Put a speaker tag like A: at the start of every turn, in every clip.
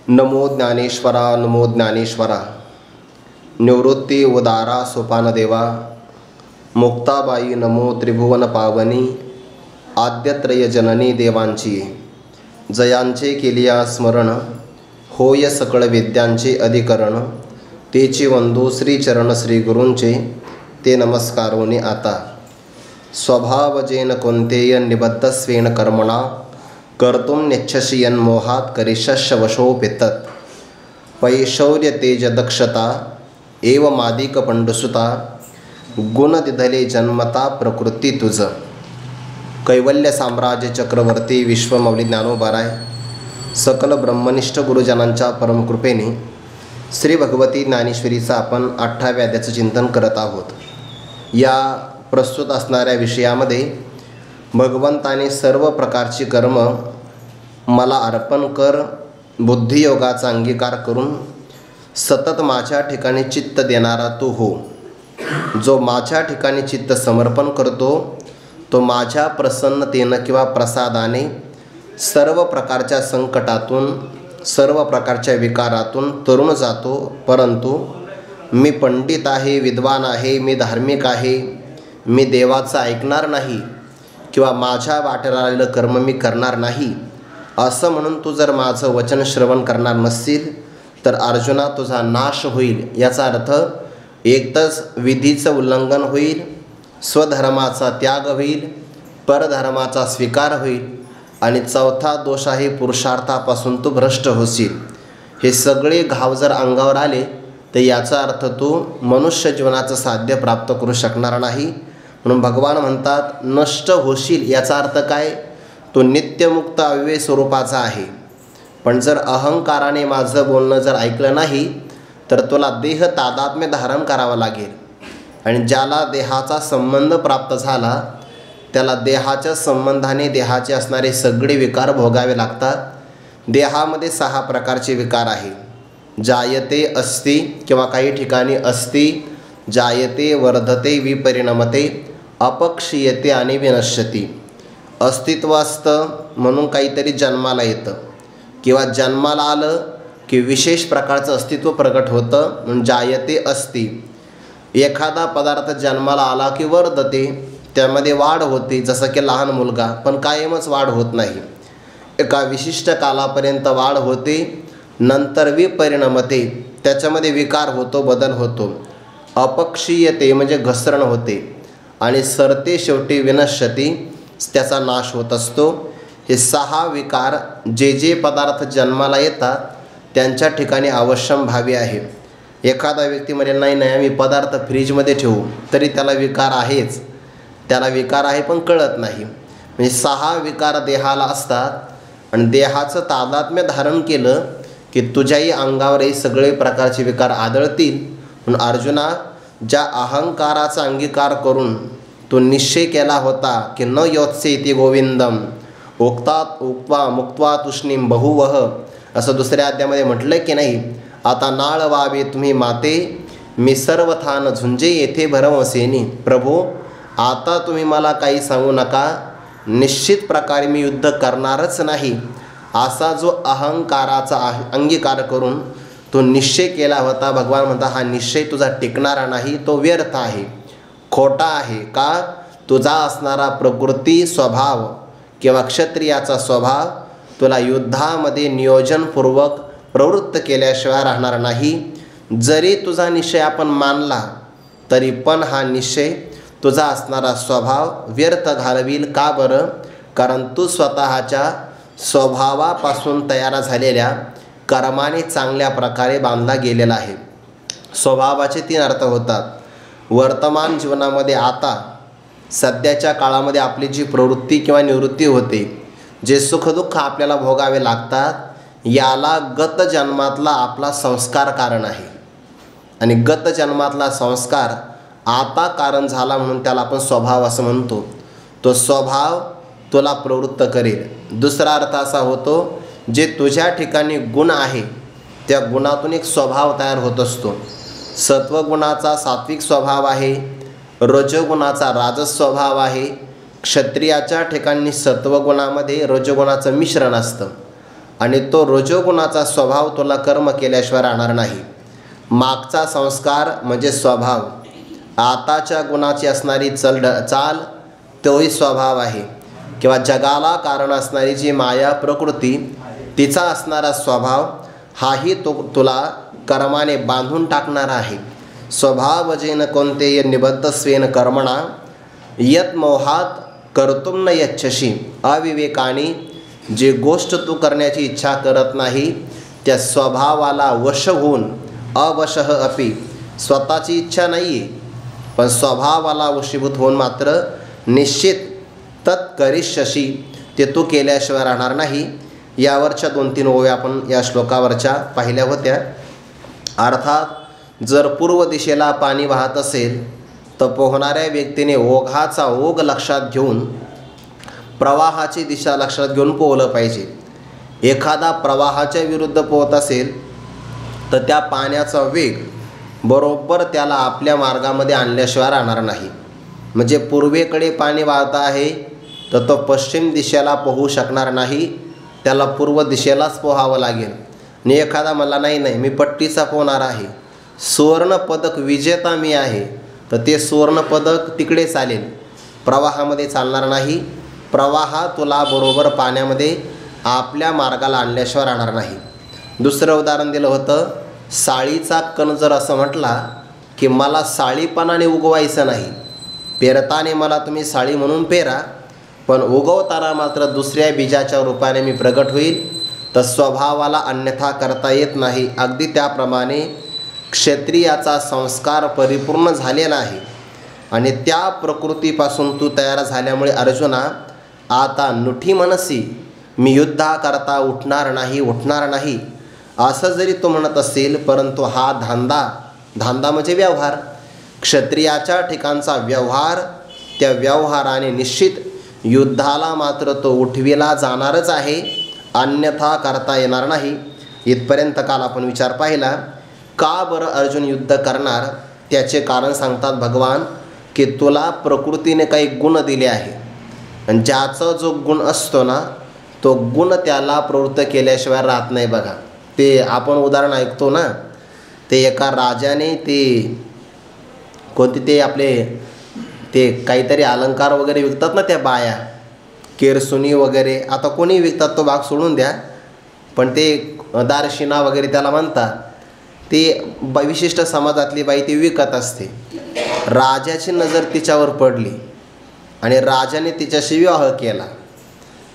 A: नमो ज्ञानेश्वरा नमो ज्ञानेश्वरा। निवृत्ती उदारा सोपानदेवा। मुक्ताबाई नमो त्रिभुवन पावनी। आद्यत्रय जननी देवांची जयांचे केलिया स्मरण। होय सकळ विद्यांचे अधिकरण। तेची वंदू श्रीचरण श्री गुरूंचे ते नमस्कारोनी आता। स्वभावजेन कोणतेय निबद्ध स्वेन कर्मणा। कर्तुम नेच्छसी मोहात करिष्यस्य वशोपितत्। पैशौर्य तेज दक्षता एव मादिक पंडुसुता। गुण दिधले जन्मता प्रकृती तुझ। कैवल्य साम्राज्य चक्रवर्ती विश्वमौली ज्ञानोबाराय सकल ब्रह्मनिष्ठ गुरुजनांच्या परमकृपेने श्री भगवती ज्ञानेश्वरीचा आपण 8व्या अध्यायाचं चिंतन करत आहोत। या प्रस्तुत असणाऱ्या विषयामध्ये भगवंताने सर्व प्रकारची कर्म मला अर्पण कर, बुद्धियोगाचा अंगीकार करून सतत माझ्या ठिकाणी चित्त देणारा तू हो। जो माझ्या ठिकाणी चित्त समर्पण करतो तो माझ्या प्रसन्नतेनं किंवा प्रसादाने सर्व प्रकारच्या संकटातून, सर्व प्रकारच्या विकारातून तरुण जातो। परंतु मी पंडित आहे, विद्वान आहे, मी धार्मिक आहे, मी देवाचं ऐकणार नाही किंवा माझ्या वाटेला आलेलं कर्म मी करणार नाही असं म्हणून तू जर माझं वचन श्रवण करणार नसशील तर अर्जुना तुझा नाश होईल। याचा अर्थ एकतच विधीचं उल्लंघन होईल, स्वधर्माचा त्याग होईल, परधर्माचा स्वीकार होईल आणि चौथा दोष आहे पुरुषार्थापासून तू भ्रष्ट होशील। हे सगळे घाव जर अंगावर आले तर याचा अर्थ तू मनुष्य जीवनाचं साध्य प्राप्त करू शकणार नाही। म्हणून भगवान म्हणतात नष्ट होशील। याचा अर्थ काय? तो नित्यमुक्त अव्यय स्वरूपाचा आहे। पण जर अहंकाराने माझं बोलणं जर ऐकलं नाही तर तुला देह तादात्म्य धारण करावं लागेल। आणि ज्याला देहाचा संबंध प्राप्त झाला त्याला देहाच्या संबंधाने देहाचे असणारे सगळे विकार भोगावे लागतात। देहामध्ये 6 प्रकारचे विकार आहे। जायते, अस्ति किंवा काही ठिकाणी अस्ति, जायते, वर्धते, विपरिणमते, अपक्षीयते आणि विनश्यती। अस्तित्व असतं म्हणून काहीतरी जन्माला येतं किंवा जन्माला आलं की विशेष प्रकारचं अस्तित्व प्रकट होतं म्हणून जायते अस्ति। एखादा पदार्थ जन्माला आला की वर्धते, त्यामध्ये वाढ होते जसं की लहान मुलगा, पण कायमच वाढ होत नाही, एका विशिष्ट कालापर्यंत वाढ होते, नंतर विपरिणमते, त्याच्यामध्ये विकार होतो, बदल होतो। अपक्षीयते म्हणजे घसरण होते आणि सरते शेवटी विनश्यती, त्याचा नाश होत असतो। हे 6 विकार जे जे पदार्थ जन्माला येतात त्यांच्या ठिकाणी अवश्यम भावी आहे। एखादा व्यक्ती म्हणेल नाही नाही आम्ही पदार्थ फ्रीजमध्ये ठेवू तरी त्याला विकार आहेच, त्याला विकार आहे पण कळत नाही। म्हणजे 6 विकार देहाला असतात आणि देहाचं तादात्म्य धारण केलं की तुझ्याही अंगावर हे सगळे प्रकारचे विकार आढळतील। म्हणून अर्जुना, ज्या अहंकाराचा अंगीकार करून तो निश्चय केला होता की न योत्से इति गोविंदम उक्तात उक्त्वा मुक्त्वा तुष्णीम बहुवह, असं दुसऱ्या अध्यायामध्ये म्हटलं की नाही, आता नाळ वावे तुम्ही माते, मी सर्व थान झुंजे येथे भरवसेनी। प्रभू आता तुम्ही मला काही सांगू नका, निश्चित प्रकारे मी युद्ध करणारच नाही असा जो अहंकाराचा अंगीकार करून तो निश्चय केला होता, भगवान म्हणता हा निश्चय तुझा टिकणारा नाही, तो व्यर्थ आहे, खोटा आहे। का? तुझा असणारा प्रकृती स्वभाव किंवा क्षत्रियाचा स्वभाव तुला युद्धामध्ये नियोजनपूर्वक प्रवृत्त केल्याशिवाय राहणार नाही। जरी तुझा निश्चय आपण मानला तरी पण हा निश्चय तुझा असणारा स्वभाव व्यर्थ घालवील। का बरं? कारण तू स्वतःच्या स्वभावापासून तयार झालेल्या कर्माने चांगल्या प्रकारे बांधला गेलेला आहे। स्वभावाचे 3 अर्थ होतात। वर्तमान जीवनामध्ये आता सध्याच्या काळामध्ये आपली जी प्रवृत्ती किंवा निवृत्ती होते, जे सुखदुःख आपल्याला भोगावे लागतात, याला गत जन्मातला आपला संस्कार कारण आहे। आणि गत जन्मातला संस्कार आता कारण झाला म्हणून त्याला आपण स्वभाव असं म्हणतो। तो स्वभाव तुला प्रवृत्त करेल। दुसरा अर्थ असा होतो जे तुझ्या ठिकाणी गुण आहे त्या गुणातून एक स्वभाव तयार होत असतो। सत्वगुणाचा सात्विक स्वभाव आहे, रजोगुणाचा राजस स्वभाव आहे, क्षत्रियाच्या ठिकाणी सत्वगुणामध्ये रजोगुणाचं मिश्रण असतं आणि तो रजोगुणाचा स्वभाव तुला कर्म केल्याशिवाय राहणार नाही. मागचा संस्कार म्हणजे स्वभाव, आताच्या गुणाची असणारी चाल तोही स्वभाव आहे, किंवा जगाला कारण असणारी जी माया प्रकृती तिचा असणारा स्वभाव हाही तुला कर्माने बांधून टाकणारा आहे. स्वभावजेन कोणते निबद्ध स्वेन कर्मणा यत मोहात कर्तुम न यच्छसी. अविवेकाने जे गोष्ट तू करण्याची इच्छा करत नाही त्या स्वभावाला वश होऊन, अवशः अपि, स्वतःची इच्छा नाही आहे पण स्वभावाला वशीभूत होऊन मात्र निश्चित तत्करिष्यसी, ते तू केल्याशिवाय राहणार नाही. यावरच्या 2-3 ओव्या आपण या श्लोकावरच्या पाहिल्या होत्या. अर्थात जर पूर्व दिशेला पाणी वाहत असेल तर पोहणाऱ्या व्यक्तीने ओघाचा ओघ लक्षात घेऊन, प्रवाहाची दिशा लक्षात घेऊन पोहलं पाहिजे. एखादा प्रवाहाच्या विरुद्ध पोहत असेल तर त्या पाण्याचा वेग बरोबर त्याला आपल्या मार्गामध्ये आणल्याशिवाय राहणार नाही. म्हणजे पूर्वेकडे पाणी वाहत आहे तर तो पश्चिम दिशेला पोहू शकणार नाही, त्याला पूर्व दिशेलाच पोहावं लागेल. आणि एखादा मला नाही मी पट्टीचा पोहणार आहे, सुवर्णपदक विजेता मी आहे, तर ते सुवर्णपदक तिकडे चालेल, प्रवाहामध्ये चालणार नाही. प्रवाह तुला बरोबर पाण्यामध्ये आपल्या मार्गाला आणल्याशिवाय राहणार नाही. दुसरं उदाहरण दिलं होतं, साळीचा कण जर असं म्हटला की मला साळीपणाने उगवायचं नाही, पेरताने मला तुम्ही साळी म्हणून पेरा, पण उगवताना मात्र दुसऱ्या बीजाच्या रूपाने मी प्रगट होईल, तर स्वभावाला अन्यथा करता येत नाही. अगदी त्याप्रमाणे क्षत्रियाचा संस्कार परिपूर्ण झालेला आहे आणि त्या प्रकृतीपासून तू तयार झाल्यामुळे अर्जुना आता नुठी मनसी मी युद्धाकरता उठणार नाही असं जरी तो म्हणत असेल, परंतु हा धांदा म्हणजे व्यवहार, क्षत्रियाच्या ठिकाणचा व्यवहार, त्या व्यवहाराने निश्चित युद्धाला मात्र तो उठविला जाणारच आहे, अन्यथा करता येणार नाही. इथपर्यंत काल आपण विचार पाहिला. का बरं अर्जुन युद्ध करणार, त्याचे कारण सांगतात भगवान की तुला प्रकृतीने काही गुण दिले आहे आणि ज्याचा जो गुण असतो ना तो गुण त्याला प्रवृत्त केल्याशिवाय राहत नाही. बघा ते आपण उदाहरण ऐकतो ना, ते एका राजाने ते कोणते ते आपले ते काहीतरी अलंकार वगैरे विकतात ना, त्या बाया केरसुनी वगैरे, आता कोणी विकतात तो भाग सोडून द्या, पण ते दारशिना वगैरे त्याला म्हणतात, ते विशिष्ट समाजातली बाई ती विकत असते. राजाची नजर तिच्यावर पडली आणि राजाने तिच्याशी विवाह केला.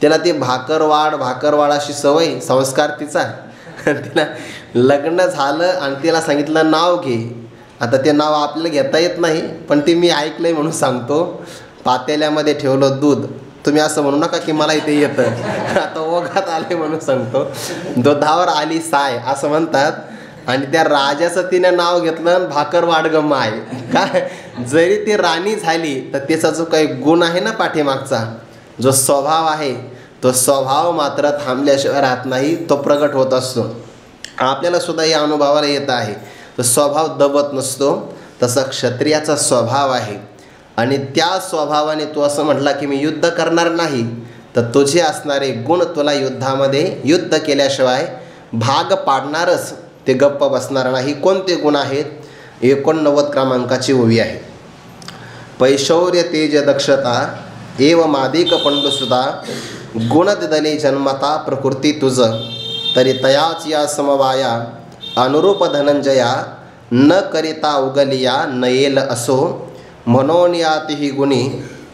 A: त्याला ती भाकरवाडाशी सवय, संस्कार तिचा, तिला लग्न झालं आणि तिला सांगितलं नाव घे. आता ते नाव आपल्याला घेता येत नाही, पण ते मी ऐकलं आहे म्हणून सांगतो. पातेल्यामध्ये ठेवलं दूध, तुम्ही असं म्हणू नका की मला इथे येतं, आता ओघात आले म्हणून सांगतो. दुधावर आली साय असं म्हणतात. आणि त्या राजाचं तिने नाव घेतलं आणि भाकरवाड ग माय. काय जरी ती राणी झाली तर त्याचा जो काही गुण आहे ना पाठीमागचा, जो स्वभाव आहे, तो स्वभाव मात्र थांबल्याशिवाय राहत नाही, तो प्रगट होत असतो. आपल्याला सुद्धा या अनुभवाला येत आहे. तो स्वभाव दबत नसतो, तसा क्षत्रियाचा स्वभाव आहे. आणि त्या स्वभावाने तू असं म्हटला की मी युद्ध करणार नाही, तर तुझे असणारे गुण तुला युद्धामध्ये युद्ध केल्याशिवाय भाग पाडणारच, ते गप्प बसणार नाही. कोणते गुण आहेत? 89 क्रमांकाची ओवी आहे. पैशौर्य तेज दक्षता एव मादिक पंडुसुता गुणदिदले जन्मता प्रकृती तुझ तरी तयाच या समवाया अनुरूप धनंजया न करिता उगलिया नयेल असो म्हणून यातिही गुणी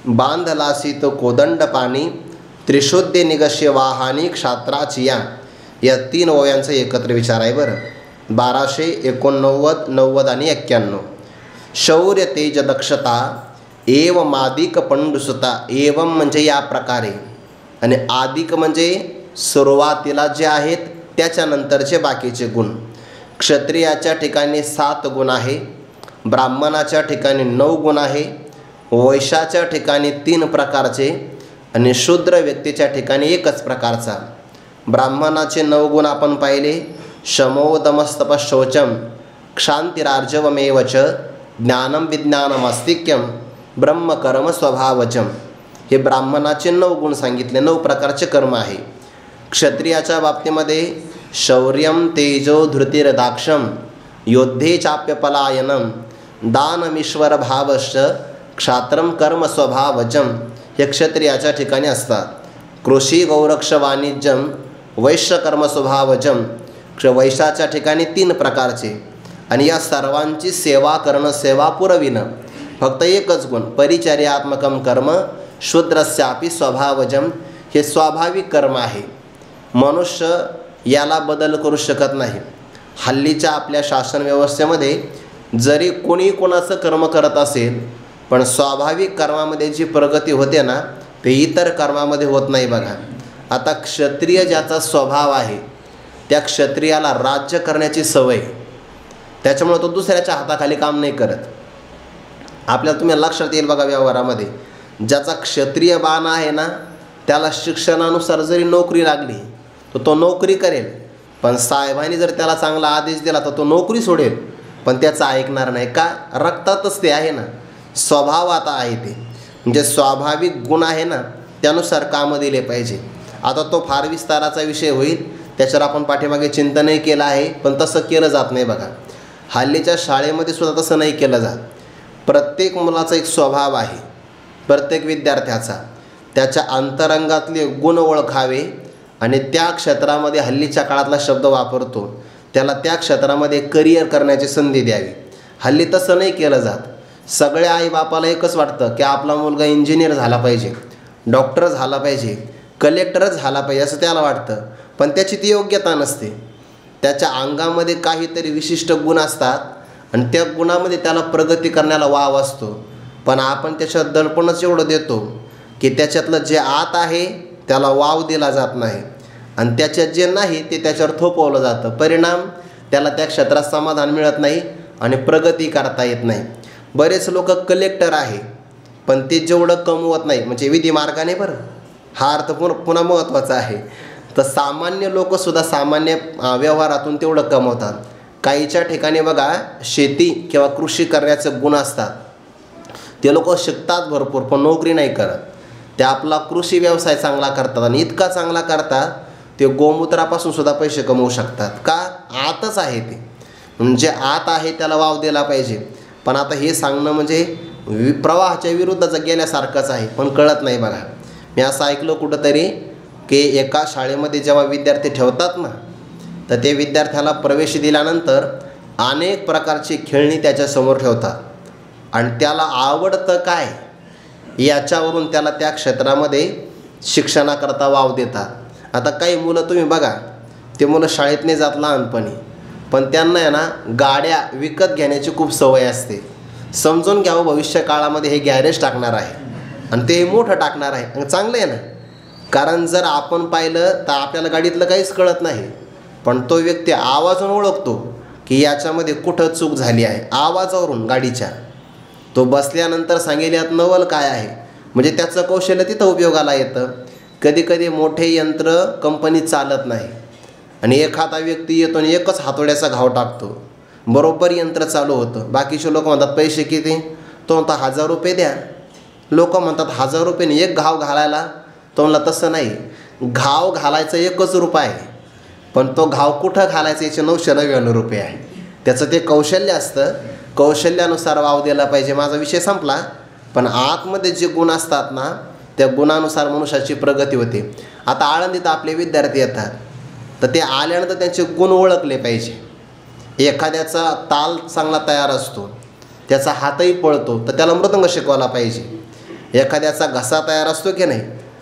A: बांधलासी तो कोदंड पाणी त्रिशुद्धी निगश्य वाहानी क्षात्राची या 3 ओव्यांचा एकत्र विचार आहे. बरं 1289, 90 आणि 91. शौर्य तेज दक्षता एव मादिक पंडुसुता. एवं म्हणजे या प्रकारे आणि आदिक म्हणजे सुरुवातीला जे आहेत त्याच्यानंतरचे बाकीचे गुण. क्षत्रियाच्या ठिकाणी 7 गुण आहे, ब्राह्मणाच्या ठिकाणी 9 गुण आहे, वैश्याच्या ठिकाणी 3 प्रकारचे आणि शूद्र व्यक्तीच्या ठिकाणी 1च प्रकारचा. ब्राह्मणाचे 9 गुण आपण पाहिले. शमोदमस्तप शौचम क्षांतिरार्जवमेवच ज्ञानम विज्ञानमस्तिक्यम ब्रह्मकर्म स्वभावचम. हे ब्राह्मणाचे 9 गुण सांगितले, 9 प्रकारचे कर्म आहे. क्षत्रियाच्या बाबतीमध्ये शौर्यम तेजो धृतिरदाक्षम योद्धे चाप्य पलायनम दानमीश्वर भावश्च क्षात्रम कर्म स्वभावजम हे क्षत्रियाच्या ठिकाणी असतात. कृषी गौरक्ष वाणिज्यम वैश्य कर्म स्वभावजम वैश्याच्या ठिकाणी 3 प्रकारचे आणि या सर्वांची सेवा करणं, सेवा पुरविणं. फक्त एकच गुण परिचर्यात्मकम कर्म शूद्रस्यापि स्वभावजम हे स्वाभाविक कर्म आहे. मनुष्य याला बदल करू शकत नाही. हल्लीच्या आपल्या शासन व्यवस्थेमध्ये जरी कोणी कोणाचं कर्म करत असेल पण स्वाभाविक कर्मामध्ये जी प्रगती होते ना ते इतर कर्मामध्ये होत नाही. बघा आता क्षत्रिय ज्याचा स्वभाव आहे त्या क्षत्रियाला राज्य करण्याची सवय, त्याच्यामुळे तो दुसऱ्याच्या हाताखाली काम नाही करत. आपल्याला तुम्ही लक्षात येईल बघा व्यवहारामध्ये ज्याचा क्षत्रिय बाण आहे ना त्याला शिक्षणानुसार जरी नोकरी लागली तर तो नोकरी करेल, पण साहेबांनी जर त्याला चांगला आदेश दिला तर तो नोकरी सोडेल, पण त्याचं ऐकणार नाही. का? रक्तातच ते आहे ना, स्वभावात आहे ते. म्हणजे स्वाभाविक गुण आहे ना त्यानुसार कामं दिले पाहिजे. आता तो फार विस्ताराचा विषय होईल, त्याच्यावर आपण पाठीमागे चिंतनही केलं आहे, पण तसं केलं जात नाही. बघा हल्लीच्या शाळेमध्ये सुद्धा तसं नाही केलं जात. प्रत्येक मुलाचा एक स्वभाव आहे, प्रत्येक विद्यार्थ्याचा. त्याच्या अंतरंगातले गुण ओळखावे आणि त्या क्षेत्रामध्ये हल्लीच्या काळातला शब्द वापरतो त्याला त्या क्षेत्रामध्ये करिअर करण्याची संधी द्यावी. हल्ली तसं नाही केलं जात. सगळ्या आईबापाला एकच वाटतं की आपला मुलगा इंजिनियर झाला पाहिजे, डॉक्टर झाला पाहिजे, कलेक्टरच झाला पाहिजे असं त्याला वाटतं, पण त्याची ती योग्यता नसते. त्याच्या अंगामध्ये काहीतरी विशिष्ट गुण असतात आणि त्या गुणामध्ये त्याला प्रगती करण्याला वाव असतो, पण आपण त्याच्यात दडपणच एवढं देतो की त्याच्यातलं जे आत आहे त्याला वाव दिला जात नाही आणि त्याच्यात जे नाही ते त्याच्यावर थोपवलं जातं. परिणाम त्याला त्या क्षेत्रात समाधान मिळत नाही आणि प्रगती करता येत नाही. बरेच लोक कलेक्टर आहे पण ते जेवढं कमवत नाही, म्हणजे विधी मार्गाने, बरं हा अर्थ पुन्हा महत्त्वाचा आहे, तर सामान्य लोकसुद्धा सामान्य व्यवहारातून तेवढं कमवतात. काहीच्या ठिकाणी बघा शेती किंवा कृषी करण्याचे गुण असतात, ते लोक शिकतात भरपूर पण नोकरी नाही करत. ते आपला कृषी व्यवसाय चांगला करतात आणि इतका चांगला करतात ते गोमूत्रापासून सुद्धा पैसे कमवू शकतात. का? आतच आहे ते, म्हणजे आत आहे त्याला वाव दिला पाहिजे. पण आता हे सांगणं म्हणजे प्रवाहाच्या विरुद्धच गेल्यासारखंच आहे, पण कळत नाही. बघा मी असं ऐकलं कुठंतरी की एका शाळेमध्ये जेव्हा विद्यार्थी ठेवतात ना तर ते विद्यार्थ्याला प्रवेश दिल्यानंतर अनेक प्रकारची खेळणी त्याच्यासमोर ठेवतात आणि त्याला आवडतं काय याच्यावरून त्याला त्या क्षेत्रामध्ये शिक्षणाकरता वाव देतात. आता काही मुलं तुम्ही बघा, ते मुलं शाळेत नाही जात लहानपणी, पण त्यांना आहे ना गाड्या विकत घेण्याची खूप सवय असते. समजून घ्यावं भविष्य काळामध्ये हे गॅरेज टाकणार आहे आणि ते मोठं टाकणार आहे आणि चांगलं आहे ना, कारण जर आपण पाहिलं तर आपल्याला गाडीतलं काहीच कळत नाही, पण तो व्यक्ती आवाजावरून ओळखतो की याच्यामध्ये कुठं चूक झाली आहे. आवाजावरून गाडीच्या तो बसल्यानंतर सांगेल यात नवल काय आहे, म्हणजे त्याचं कौशल्य तिथं उपयोगाला येतं. कधी कधी मोठे यंत्र कंपनीत चालत नाही आणि एखादा व्यक्ती येतो आणि एकच हातोड्याचा घाव टाकतो, बरोबर यंत्र चालू होतं. बाकीचे लोक म्हणतात पैसे किती, तो म्हणता 1000 रुपये द्या. लोक म्हणतात 1000 रुपयाने एक घाव घालायला, तो म्हणला तसं नाही, घाव घालायचा 1 रुपया आहे, पण तो घाव कुठं घालायचं याचे 999 रुपये आहे. त्याचं ते कौशल्य असतं, कौशल्यानुसार वाव दिला पाहिजे. माझा विषय संपला. पण आतमध्ये जे गुण असतात ना त्या गुणानुसार मनुष्याची प्रगती होते. आता आळंदीत आपले विद्यार्थी येतात तर ते आल्यानंतर त्यांचे गुण ओळखले पाहिजे. एखाद्याचा ताल चांगला तयार असतो, त्याचा हातही पळतो तर त्याला मृदंग शिकवला पाहिजे. एखाद्याचा घसा तयार असतो की नाही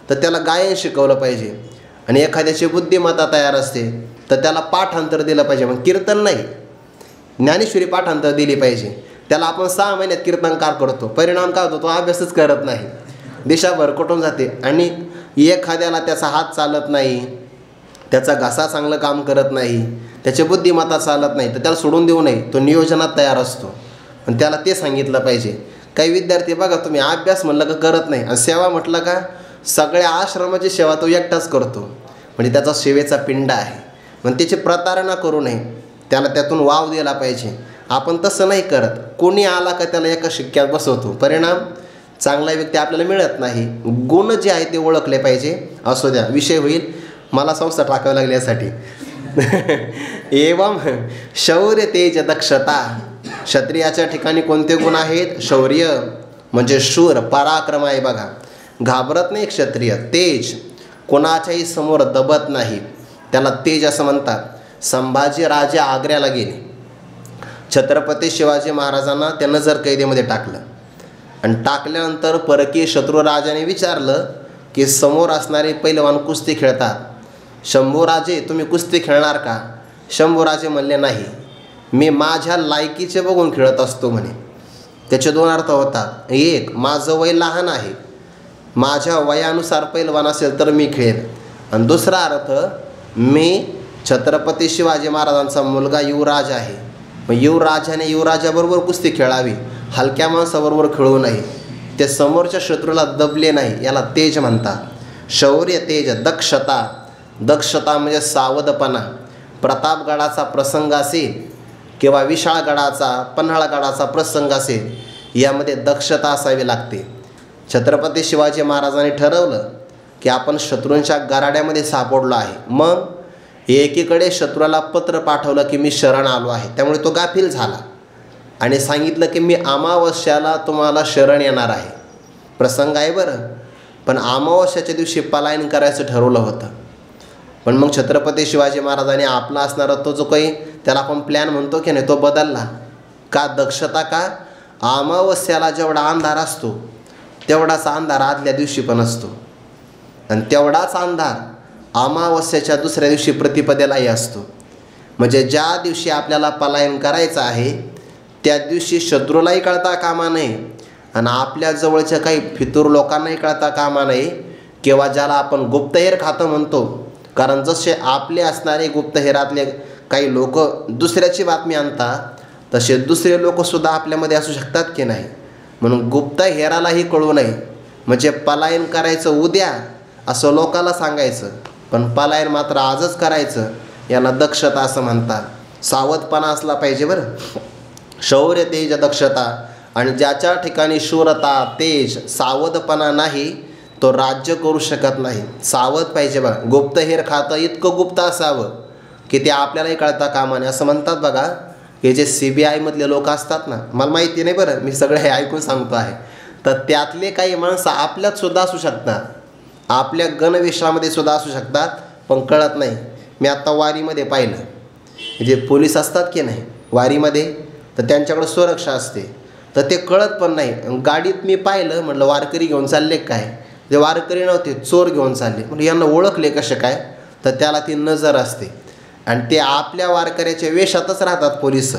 A: तर त्याला गायन शिकवलं पाहिजे. आणि एखाद्याची बुद्धिमत्ता तयार असते तर त्याला पाठांतर दिलं पाहिजे. मग कीर्तन नाही, ज्ञानेश्वरी पाठांतर दिली पाहिजे. त्याला आपण 6 महिन्यात कीर्तनकार करतो, परिणाम काय होतो, तो अभ्यासच करत नाही, दिशा भरकटून जाते. आणि एखाद्याला त्याचा हात चालत नाही, त्याचा घसा चांगलं काम करत नाही, त्याची बुद्धिमत्ता चालत नाही, तर त्याला सोडून देऊ नये, तो नियोजनात तयार असतो आणि त्याला ते सांगितलं पाहिजे. काही विद्यार्थी बघा तुम्ही अभ्यास म्हणलं का करत नाही आणि सेवा म्हटलं का सगळ्या आश्रमाची सेवा तो एकटाच करतो, म्हणजे त्याचा सेवेचा पिंड आहे. पण त्याची प्रतारणा करू नये, त्याला त्यातून वाव दिला पाहिजे. आपण तसं नाही करत, कोणी आला का त्याला एका शिक्क्यात बसवतो, परिणाम चांगला व्यक्ती आपल्याला मिळत नाही. गुण जे आहे ते ओळखले पाहिजे. असू द्या, विषय होईल. मला संस्था टाकावी लागली यासाठी. एवम शौर्य तेज दक्षता. क्षत्रियाच्या ठिकाणी कोणते गुण आहेत? शौर्य म्हणजे शूर, पराक्रम आहे बघा, घाबरत नाही क्षत्रिय. तेज, कोणाच्याही समोर दबत नाही, त्याला तेज असं म्हणतात. संभाजी राजे आग्र्याला गेले, छत्रपती शिवाजी महाराजांना त्या नजर कैदेमध्ये टाकलं आणि टाकल्यानंतर परकीय शत्रू राजाने विचारलं की समोर असणारे पैलवान कुस्ती खेळतात, शंभूराजे तुम्ही कुस्ती खेळणार का? शंभूराजे म्हणले नाही, मी माझ्या लायकीचे बघून खेळत असतो म्हणे. त्याचे दोन अर्थ होतात. एक, माझं वय लहान आहे, माझ्या वयानुसार पैलवान असेल तर मी खेळेन. आणि दुसरा अर्थ, मी छत्रपती शिवाजी महाराजांचा मुलगा युवराज आहे, मग युवराजाने युवराजाबरोबर कुस्ती खेळावी, हलक्या माणसाबरोबर खेळू नये, ते समोरच्या शत्रूला दबले नाही, याला तेज म्हणतात. शौर्य तेज दक्षता. दक्षता म्हणजे सावधपणा. प्रतापगडाचा प्रसंग असेल किंवा विशाळगडाचा, पन्हाळगडाचा प्रसंग असेल, यामध्ये दक्षता असावी लागते. छत्रपती शिवाजी महाराजांनी ठरवलं की आपण शत्रूंच्या गराड्यामध्ये सापडलो आहे. मग एकीकडे शत्रूला पत्र पाठवलं की मी शरण आलो आहे, त्यामुळे तो गाफील झाला आणि सांगितलं की मी अमावस्याला तुम्हाला शरण येणार आहे. प्रसंग आहे बरं, पण अमावस्याच्या दिवशी पलायन करायचं ठरवलं होतं. पण मग छत्रपती शिवाजी महाराजांनी आपला असणारा तो जो काही त्याला आपण प्लॅन म्हणतो की नाही, तो बदलला. का? दक्षता. का? अमावस्याला जेवढा अंधार असतो तेवढाच अंधार आदल्या दिवशी पण असतो आणि तेवढाच अंधार अमावस्याच्या दुसऱ्या दिवशी प्रतिपदेलाही असतो. म्हणजे ज्या दिवशी आपल्याला पलायन करायचं आहे त्या दिवशी शत्रूलाही कळता कामा नये आणि आपल्या जवळच्या काही फितूर लोकांनाही कळता कामा नये, किंवा ज्याला आपण गुप्तहेर खातं म्हणतो. कारण जसे आपले असणारे गुप्तहेरातले काही लोक दुसऱ्याची बातमी आणतात, तसे दुसरे लोकसुद्धा आपल्यामध्ये असू शकतात की नाही. म्हणून गुप्तहेरालाही कळू नये, म्हणजे पलायन करायचं उद्या असं लोकाला सांगायचं, पण पलायन मात्र आजच करायचं, याला दक्षता असं म्हणतात. सावधपणा असला पाहिजे बरं. शौर्य तेज दक्षता. आणि ज्याच्या ठिकाणी शूरता, तेज, सावधपणा नाही तो राज्य करू शकत नाही. सावध पाहिजे बघा. गुप्तहेर खातं इतकं गुप्त असावं की ते आपल्यालाही कळता कामा नये. असं म्हणतात बघा की जे CBI मधले लोक असतात ना, मला माहिती नाही बरं, मी सगळं हे ऐकून सांगतो आहे, तर त्यातले काही माणसं आपल्यात सुद्धा असू शकतात, आपल्या गणवेशामध्ये सुद्धा असू शकतात, पण कळत नाही. मी आत्ता वारीमध्ये पाहिलं, जे पोलीस असतात की नाही वारीमध्ये, तर त्यांच्याकडं सुरक्षा असते, तर ते कळत पण नाही. गाडीत मी पाहिलं, म्हटलं वारकरी घेऊन चालले काय, जे वारकरी नव्हते, चोर घेऊन चालले. म्हणजे यांना ओळखले कसे काय, तर त्याला ती नजर असते आणि ते आपल्या वारकऱ्याच्या वेशातच राहतात पोलिस,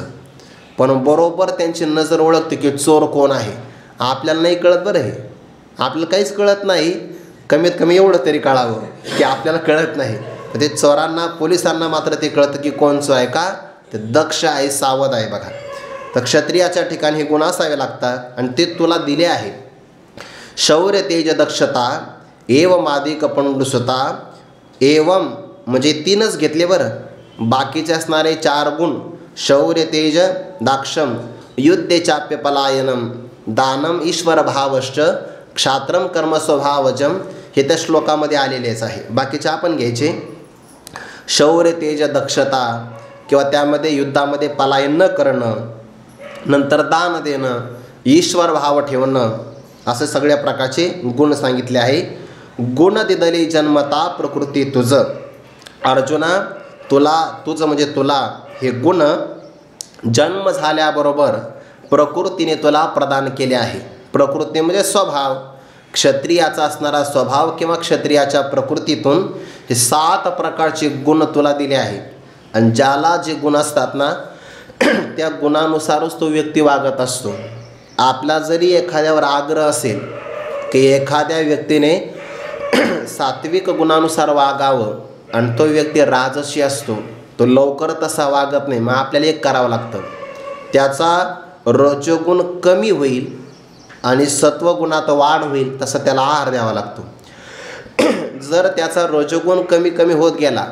A: पण बरोबर त्यांची नजर ओळखते की चोर कोण आहे. आपल्याला नाही कळत बरं, हे आपल्याला काहीच कळत नाही. कमीत कमी एवढं तरी कळावं की आपल्याला कळत नाही. तर ते चोरांना, पोलिसांना मात्र ते कळतं की कोण चोर आहे. का? ते दक्ष आहे, सावध आहे बघा. तर क्षत्रियाच्या ठिकाणी हे गुण असावे लागतात आणि ते तुला दिले आहे. शौर्य तेज दक्षता एवमादिक पंडुसुता. एवम म्हणजे 3च घेतले बरं, बाकीचे असणारे 4 गुण शौर्य तेज दाक्षम युद्धे चाप्य पलायनम दानम ईश्वर भावश्च क्षात्रम कर्म स्वभावजम, हे त्या श्लोकामध्ये आलेलेच आहे. बाकीचे आपण घ्यायचे. शौर्य तेज दक्षता किंवा त्यामध्ये युद्धामध्ये पलायन न करणं, नंतर दान देणं, ईश्वर भाव ठेवणं, असे सगळ्या प्रकारचे गुण सांगितले आहे. गुण दिदली जन्मता प्रकृती तुझं. अर्जुना, तुझं म्हणजे तुला हे गुण जन्म झाल्याबरोबर प्रकृतीने तुला प्रदान केले आहे. प्रकृती म्हणजे स्वभाव, क्षत्रियाचा असणारा स्वभाव किंवा क्षत्रियाच्या प्रकृतीतून हे 7 प्रकारचे गुण तुला दिले आहे. आणि ज्याला जे गुण असतात ना, त्या गुणानुसारच तो व्यक्ती वागत असतो. आपला जरी एखाद्यावर आग्रह असेल की एखाद्या व्यक्तीने सात्विक गुणानुसार वागावं आणि तो व्यक्ती राजसी असतो, तो लवकर तसा वागत नाही, मग आपल्याला एक करावं लागतं, त्याचा रजोगुण कमी होईल आणि सत्वगुणात वाढ होईल तसं त्याला आहार द्यावा लागतो. जर त्याचा रजोगुण कमी कमी होत गेला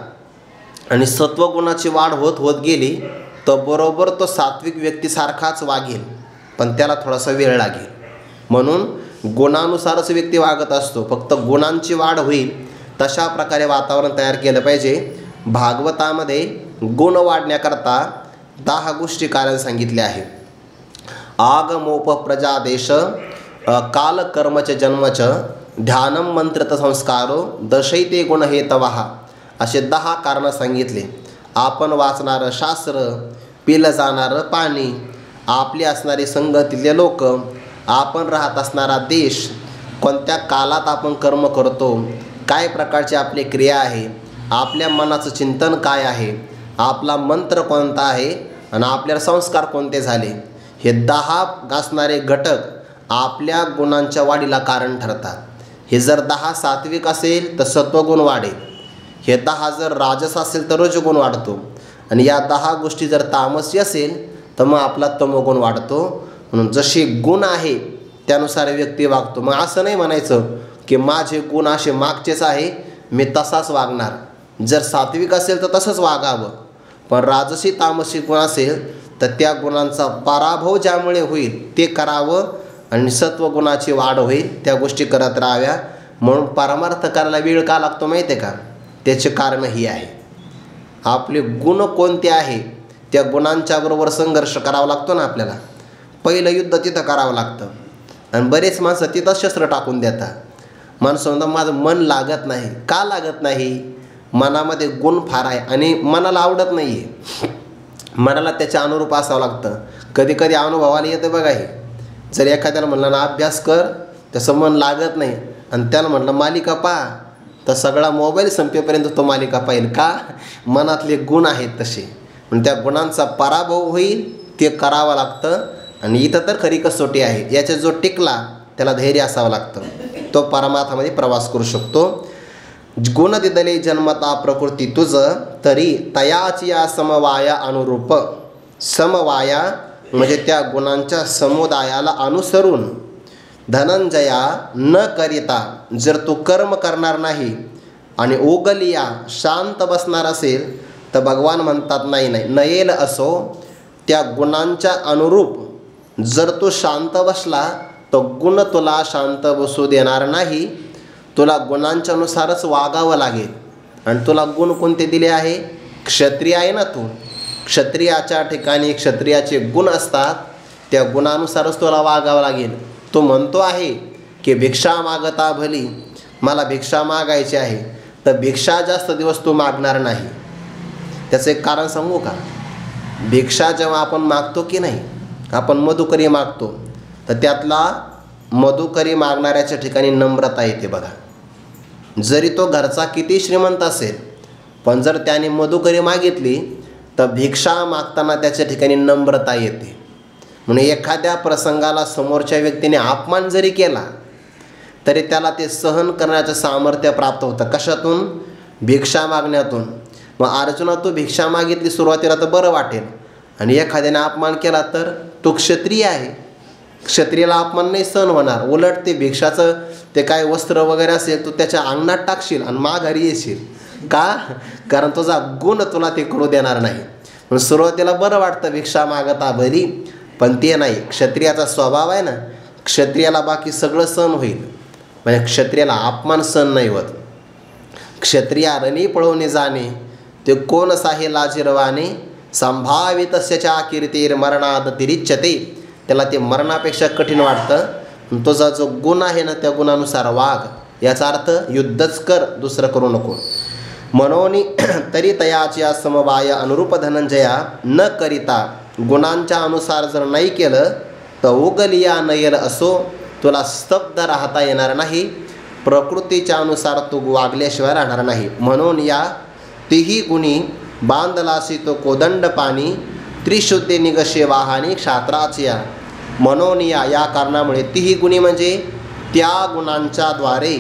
A: आणि सत्वगुणाची वाढ होत होत गेली तर बरोबर तो सात्विक व्यक्तीसारखाच वागेल, पण त्याला थोडासा वेळ लागेल. म्हणून गुणानुसारच व्यक्ती वागत असतो. फक्त गुणांची वाढ होईल तशा प्रकारे वातावरण तयार केलं पाहिजे. भागवतामध्ये गुण वाढण्याकरता 10 गोष्टी कारण सांगितल्या आहे. आगमोप प्रजादेश कालकर्मच जन्मच ध्यानम मंत्रत संस्कारो दशैते गुण हेतवः असे 10 कारणं सांगितले. आपण वाचणारं शास्त्र, पिलं जाणारं पाणी, आपली असणारी संगतीतले लोक, आपण राहत असणारा देश, कोणत्या कालात आपण कर्म करतो, काय प्रकारची आपली क्रिया आहे, आपल्या मनाचं चिंतन काय आहे, आपला मंत्र कोणता आहे आणि आपल्याला संस्कार कोणते झाले, हे 10 असणारे घटक आपल्या गुणांच्या वाढीला कारण ठरतात. हे जर 10 सात्विक असेल तर सत्वगुण वाढेल. हे 10 जर राजस असेल तर रजोगुण वाढतो. आणि या 10 गोष्टी जर तामसी असेल तर मग आपला तमोगुण वाढतो. म्हणून जसे गुण आहे त्यानुसार व्यक्ती वागतो. मग असं नाही म्हणायचं की माझे गुण असे मागचेच आहे, मी तसाच वागणार. जर सात्विक असेल तर तसंच वागावं. पण राजसी तामसी गुण असेल तर त्या गुणांचा पराभव ज्यामुळे होईल ते करावं आणि सत्वगुणाची वाढ होईल त्या गोष्टी करत राहाव्या. म्हणून परमार्थ करायला वेळ का लागतो माहिती आहे का? त्याचे कारण ही आहे. आपले गुण कोणते आहे त्या गुणांच्या बरोबर संघर्ष करावा लागतो ना आपल्याला. पहिलं युद्ध तिथं करावं लागतं. आणि बरेच माणसं तिथं शस्त्र टाकून देतात. माणसं म्हणतात माझं मन लागत नाही. का लागत नाही? मनामध्ये गुण फार आहे आणि मनाला आवडत नाही आहे. मनाला त्याच्या अनुरूप असावं लागतं. कधी कधी अनुभवाला येतं बघा. हे जर एखाद्याला म्हणलं ना अभ्यास कर, त्याचं मन लागत नाही आणि त्याला म्हटलं मालिका पहा, तर सगळा मोबाईल संपेपर्यंत तो मालिका पाहिल. का? मनातले गुण आहेत तसे. पण त्या गुणांचा पराभव होईल ते करावं लागतं. आणि इथं तर खरी कसोटी आहे. याच्या जो टिकला त्याला धैर्य असावं लागतं. तो परमार्थामध्ये प्रवास करू शकतो. गुण दिदले जन्मता प्रकृती तुझ तरी तयाची या समवाया अनुरूप. समवाया म्हणजे त्या गुणांच्या समुदायाला अनुसरून. धनंजया न करिता जर तू कर्म करणार नाही आणि ओगलिया शांत बसणार असेल तर भगवान म्हणतात नाही नयेल असो. त्या गुणांच्या अनुरूप जर तू शांत बसला तर गुण तुला शांत बसू देणार नाही. तुला गुणांच्या नुसारच वागावं लागेल. आणि तुला गुण कोणते दिले आहे? क्षत्रिय आहे ना तू. क्षत्रियाच्या ठिकाणी क्षत्रियाचे गुण असतात. त्या गुणानुसारच तुला वागावं लागेल. तो म्हणतो आहे की भिक्षा मागता भली, मला भिक्षा मागायची आहे, तर भिक्षा जास्त दिवस तू मागणार नाही. त्याचं एक कारण सांगू का? भिक्षा जेव्हा आपण मागतो की नाही, आपण मधुकरी मागतो, तर त्यातला मधुकरी मागणाऱ्याच्या ठिकाणी नम्रता येते बघा. जरी तो घरचा किती श्रीमंत असेल पण जर त्याने मधुकरी मागितली तर भिक्षा मागताना त्याच्या ठिकाणी नम्रता येते. म्हणून एखाद्या प्रसंगाला समोरच्या व्यक्तीने अपमान जरी केला तरी त्याला ते सहन करण्याचं सामर्थ्य प्राप्त होतं. कशातून? भिक्षा मागण्यातून. मग अर्जुना तू भिक्षा मागितली सुरुवातीला तर बरं वाटेल, आणि एखाद्याने अपमान केला तर तो क्षत्रिय आहे. क्षत्रियाला अपमान नाही सहन होणार. उलट ते भिक्षाचं ते काय वस्त्र वगैरे असेल तो त्याच्या अंगणात टाकशील आणि माघारी येशील. का? कारण तुझा गुण तुला ते करू देणार नाही. म्हणून सुरुवातीला बरं वाटतं भिक्षा मागता भरी, पण ते नाही. क्षत्रियाचा स्वभाव आहे ना, क्षत्रियाला बाकी सगळं सहन होईल, म्हणजे क्षत्रियाला अपमान सहन नाही होत. क्षत्रिया रणी पळवणे जाणे ते कोण साहे लाजिरवाने संभावितस्यच्या कीर्तीर मरणाद तिरिच्यते. त्याला ते मरणापेक्षा कठीण वाटतं. तुझा जो गुण आहे ना त्या गुणानुसार वाग. याचा अर्थ युद्धच कर, दुसरं करू नको. म्हणून तरी तयाच्या समवाय अनुरूप धनंजया न करिता, गुणांच्या अनुसार जर नाही केलं तर उगलिया नयल असो, तुला स्तब्ध राहता येणार नाही. प्रकृतीच्या अनुसार तू वागल्याशिवाय राहणार नाही. म्हणून या तिही गुणी बांधलासी तो कोदंड पाणी त्रिशुद्धी निगशे वाहानी क्षात्राच्या. म्हणून या कारणामुळे तिही गुणी म्हणजे त्या गुणांच्या द्वारे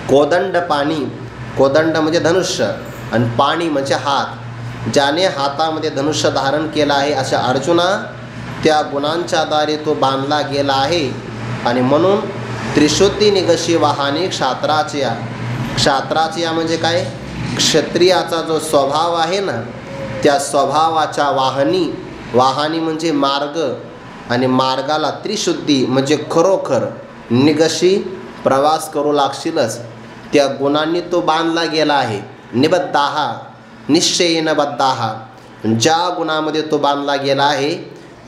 A: कोदंड पाणी, कोदंड म्हणजे धनुष्य आणि पाणी म्हणजे हात, ज्याने हातामध्ये धनुष्य धारण केला आहे अशा अर्जुना त्या गुणांच्या द्वारे तो बांधला गेला आहे. आणि म्हणून त्रिशुद्धी निगशी वाहानी क्षात्राच्या. क्षात्राच्या म्हणजे काय? क्षत्रियाचा जो स्वभाव आहे ना त्या स्वभावाच्या वाहनी. वाहनी म्हणजे मार्ग, आणि मार्गाला त्रिशुद्धी म्हणजे खरोखर निगशी प्रवास करू लागशीलच. त्या गुणांनी तो बांधला गेला आहे. निबद्धाः निश्चयेन बद्धाः, ज्या गुणामध्ये तो बांधला गेला आहे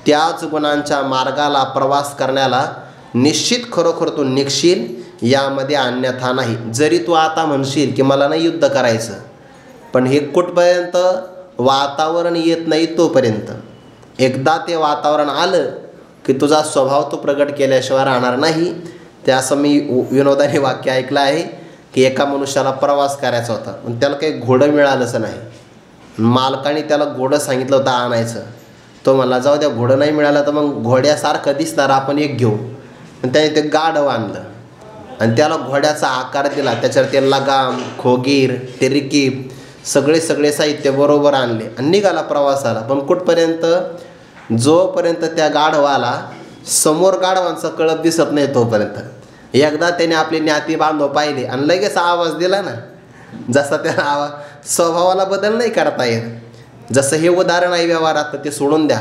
A: त्याच गुणांच्या मार्गाला प्रवास करण्याला निश्चित खरोखर तो निघशील, यामध्ये अन्यथा नाही. जरी तू आता म्हणशील की मला नाही युद्ध करायचं, पण हे कुठपर्यंत वातावरण येत नाही तोपर्यंत. एकदा ते वातावरण आलं की तुझा स्वभाव तो प्रगट केल्याशिवाय राहणार नाही. ते असं मी विनोदाने वाक्य ऐकलं आहे की एका मनुष्याला प्रवास करायचा होता, पण त्याला काही घोडं मिळालंच नाही. मालकाने त्याला घोडं सांगितलं होतं आणायचं. तो म्हणला जाऊ द्या, घोडं नाही मिळालं तर मग घोड्यासारखं दिसणार आपण एक घेऊ. आणि त्याने ते गाढव आणलं आणि त्याला घोड्याचा आकार दिला. त्याच्यावर ते लगाम, खोगीर, ते रिकीब सगळे साहित्य बरोबर आणले आणि निघाला प्रवासाला. पण कुठपर्यंत? जोपर्यंत त्या गाढवाला समोर गाढवांचा कळप दिसत नाही तोपर्यंत. एकदा त्याने आपले ज्ञाती बांधव पाहिले आणि लगेच आवाज दिला ना, जसा त्याला आवाज स्वभावाला बदल नाही करता येत. जसं हे उदाहरण आहे व्यवहारात, तर ते सोडून द्या.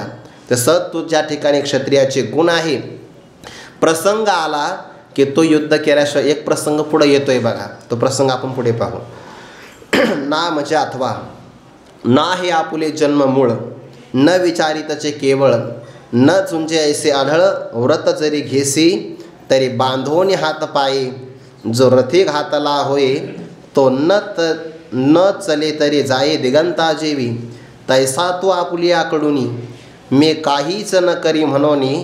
A: तसं तू ज्या ठिकाणी क्षत्रियाचे गुण आहे, प्रसंग आला की तो युद्ध केल्याशिवाय. एक प्रसंग पुढे येतोय बघा, तो प्रसंग आपण पुढे पाहू. ना म्हणजे अथवा ना हे आपुले जन्म मूळ, न विचारितचे केवळ, न चुंजे ऐसे आढळ व्रत जरी घेसी, तरी बांधोनी हात पाये, जो रथी घातला होय तो न चले तरी जाये दिगंता जेवी, तैसा तू आपुलियाकडूनी मी काहीच न करी म्हणोनी,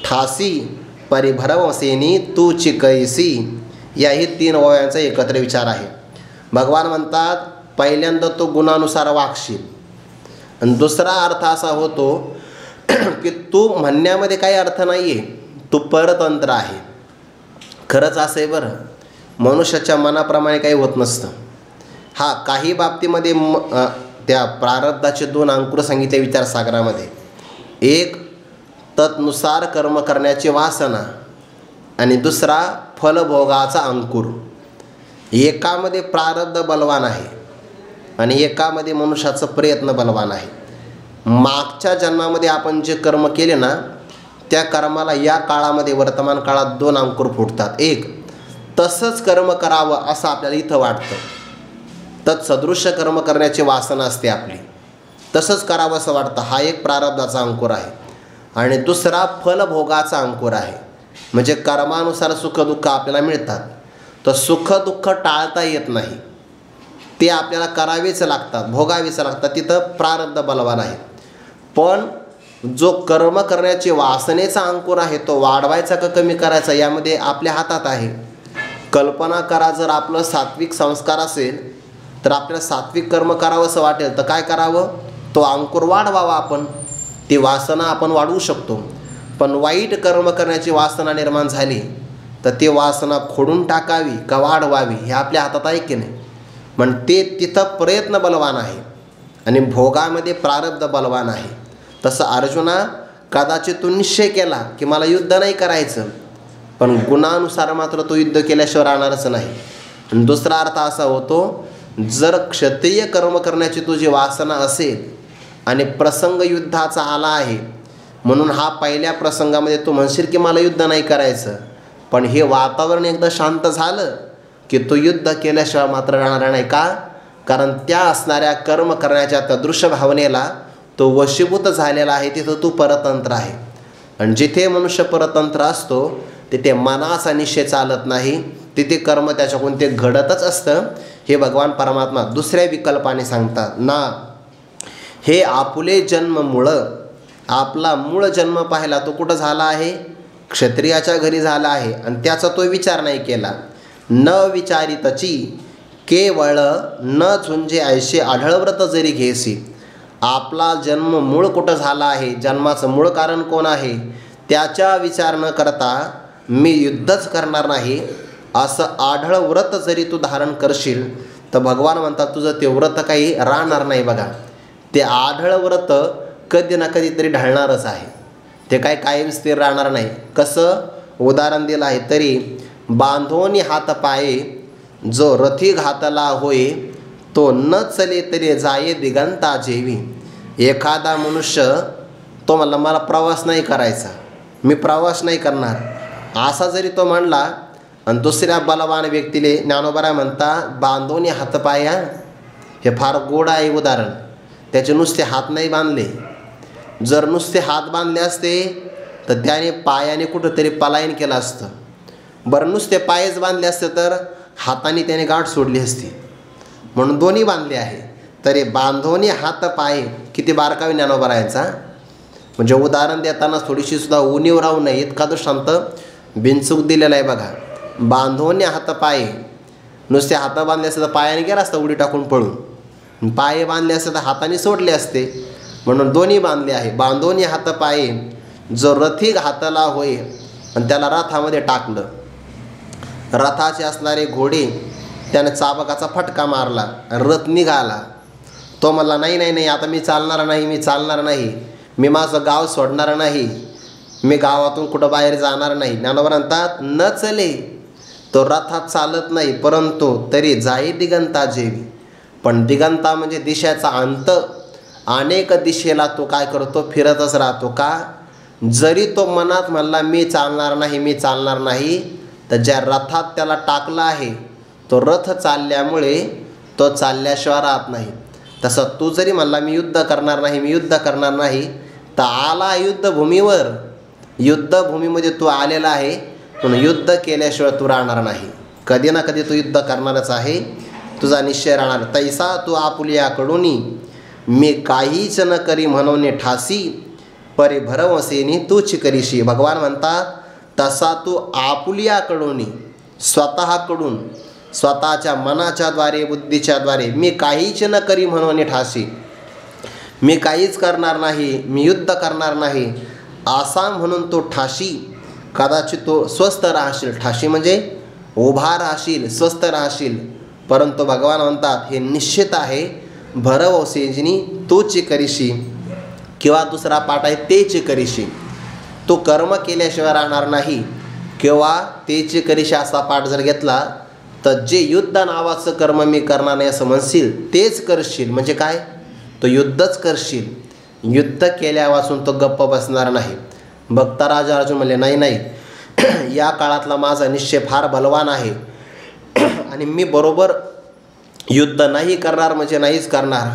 A: ठासी परिभरवसेनी तू चिकैसी. याही 3 ओव्यांचा एकत्र विचार आहे. भगवान म्हणतात पहिल्यांदा तो गुणानुसार वागशील, आणि दुसरा अर्थ असा होतो की तू म्हणण्यामध्ये काही अर्थ नाही आहे, तू परतंत्र आहे. खरंच असं आहे बरं, मनुष्याच्या मनाप्रमाणे काही होत नसतं. हा काही बाबतीमध्ये त्या प्रारब्धाचे 2 अंकुर सांगितले विचारसागरामध्ये. एक तत्नुसार कर्म करण्याची वासना आणि दुसरा फलभोगाचा अंकुर. एकामध्ये प्रारब्ध बलवान आहे आणि एकामध्ये मनुष्याचा प्रयत्न बलवान आहे. मागच्या जन्मामध्ये आपण जे कर्म केले ना, त्या कर्माला या काळामध्ये वर्तमान काळात 2 अंकुर फुटतात. एक तसंच कर्म करावं असं आपल्याला इथं वाटतं, तत्सदृश्य कर्म करण्याची वासना असते आपली, तसंच करावं असं वाटतं. हा एक प्रारब्धाचा अंकुर आहे. आणि दुसरा फलभोगाचा अंकुर आहे, म्हणजे कर्मानुसार सुखदुःख आपल्याला मिळतात. तर सुखदुःख टाळता येत नाही, ते आपल्याला करावेच लागतात, भोगावेच लागतात. तिथं प्रारब्ध बलवान आहे. पण जो कर्म करण्याची वासनेचा अंकुर आहे तो वाढवायचा का कमी करायचा यामध्ये आपल्या हातात आहे. कल्पना करा, जर आपलं सात्विक संस्कार असेल तर आपल्याला सात्विक कर्म करावं असं वाटेल तर काय करावं? तो अंकुर वाढवावा. आपण ती वासना आपण वाढवू शकतो. पण वाईट कर्म करण्याची वासना निर्माण झाली तर ती वासना खोडून टाकावी का वाढवावी हे आपल्या हातात आहे की नाही. पण ते तिथं प्रयत्न बलवान आहे आणि भोगामध्ये प्रारब्ध बलवान आहे. तसं अर्जुना, कदाचित तू निश्चय केला की मला युद्ध नाही करायचं, पण गुणानुसार मात्र तो युद्ध केल्याशिवाय राहणारच नाही. आणि दुसरा अर्थ असा होतो, जर क्षत्रिय कर्म करण्याची तुझी वासना असेल आणि प्रसंग युद्धाचा आला आहे म्हणून हा पहिल्या प्रसंगामध्ये तू म्हणशील की मला युद्ध नाही करायचं, पण हे वातावरण एकदा शांत झालं की तो युद्ध केल्याशिवाय मात्र राहणार नाही. का? कारण त्या असणाऱ्या कर्म करण्याच्या त्या दृश्य भावनेला तो वशीभूत झालेला आहे. तिथं तू परतंत्र आहे. आणि जिथे मनुष्य परतंत्र असतो तिथे मनाचा निश्चय चालत नाही, तिथे कर्म त्याच्याकडून ते घडतच असतं. हे भगवान परमात्मा दुसऱ्या विकल्पाने सांगतात ना. हे आपुले जन्म मूळ, आपला मूळ जन्म पाहिला तो कुठं झाला आहे? क्षत्रियाच्या घरी झाला आहे. आणि त्याचा तो विचार नाही केला. न विचारितची केवळ न झुंजे ऐशे आढळव्रत जरी घेसी. आपला जन्म मूळ कुठं झाला आहे, जन्माचं मूळ कारण कोण आहे, त्याचा विचार न करता मी युद्धच करणार नाही असं आढळ व्रत जरी तू धारण करशील तर भगवान म्हणतात तुझं ते व्रत काही राहणार नाही. बघा, ते आढळ व्रत कधी ना कधीतरी ढळणारच आहे. ते काय कायम स्थिर राहणार नाही. कसं उदाहरण दिलं आहे, तरी बांधोनी हात पाये, जो रथी घातला होय तो न चले तरी जाये दिगंता जेवी. एखादा मनुष्य तो म्हणला मला प्रवास नाही करायचा, मी प्रवास नाही करणार, असा जरी तो म्हणला आणि दुसऱ्या बलवान व्यक्तीले ज्ञानोबा म्हणतात बांधून हातपाया. हे फार गोड आहे उदाहरण. त्याचे नुसते हात नाही बांधले. जर नुसते हात बांधले असते तर त्याने पायाने कुठंतरी पलायन केलं असतं. बरं नुसते पायच बांधले असते तर हाताने त्याने गाठ सोडली असती. म्हणून दोन्ही बांधले आहे. तरी बांधोनी हात पाय किती बारकावे ज्ञानोबा यांचा. म्हणजे उदाहरण देताना थोडीशी सुद्धा उणीव राहू नये इतका दृष्टांत बिनचूक दिलेला आहे बघा. बांधोनी हात पाय. नुसते हात बांधले असते तर पायाने गेला असता उडी टाकून पळून. पाय बांधले असते तर हाताने सोडले असते. म्हणून दोन्ही बांधले आहे. बांधोनी हात पाय. जो रथी हाताला होय आणि त्याला रथामध्ये टाकलं. रथाचे असणारे घोडे त्याने चाबकाचा फटका मारला. रथ निघाला. तो म्हणला नाही नाही नाही आता मी चालणार नाही, मी चालणार नाही, मी माझं गाव सोडणार नाही, मी गावातून कुठं बाहेर जाणार नाही. ज्ञानोबा म्हणतात न चले. तो रथात चालत नाही परंतु तरी जाई दिगंता जेवी. पण दिगंता म्हणजे दिशेचा अंत. अनेक दिशेला तो काय करतो फिरतच राहतो. का? जरी तो मनात म्हणला मी चालणार नाही, मी चालणार नाही, तर ज्या रथात त्याला टाकला आहे तो रथ चालल्यामुळे तो चालल्याशिवाय राहत नाही. तसं तू जरी म्हणला मी युद्ध करणार नाही, मी युद्ध करणार नाही, तर आला युद्धभूमीवर. युद्धभूमीमध्ये तू आलेला आहे म्हणून युद्ध केल्याशिवाय तू राहणार नाही. कधी ना कधी तू युद्ध करणारच आहे. तुझा निश्चय राहणार. तैसा तू आपुलियाकडून मी काहीच न करी म्हणून ठासी परी भरवसेनी तूच करीशी. भगवान म्हणतात तसा तू आपुलियाकडून स्वतःकडून स्वतःच्या मनाच्या द्वारे बुद्धीच्या द्वारे मी काहीच न करी म्हणून ठासी. मी काहीच करणार नाही, मी युद्ध करणार नाही असा म्हणून तो ठाशी. कदाचित तो स्वस्थ राहशील. ठाशी म्हणजे उभा राहशील, स्वस्थ राहशील. परंतु भगवान म्हणतात हे निश्चित आहे भरवसेनी तूच करीशी. किंवा दुसरा पाठ आहे तेच करीशी. तो कर्म केल्याशिवाय राहणार नाही. किंवा तेच करीशी असा पाठ जर घेतला तर जे युद्ध नावाचं कर्म मी करणार नाही असं म्हणशील तेच करशील. म्हणजे काय? तो युद्धच करशील. युद्ध केल्यापासून तो गप्प बसणार नाही. भक्त राजा अर्जुन म्हणले नाही नाही या काळातला माझा निश्चय फार बलवान आहे आणि मी बरोबर युद्ध नाही करणार म्हणजे नाहीच करणार.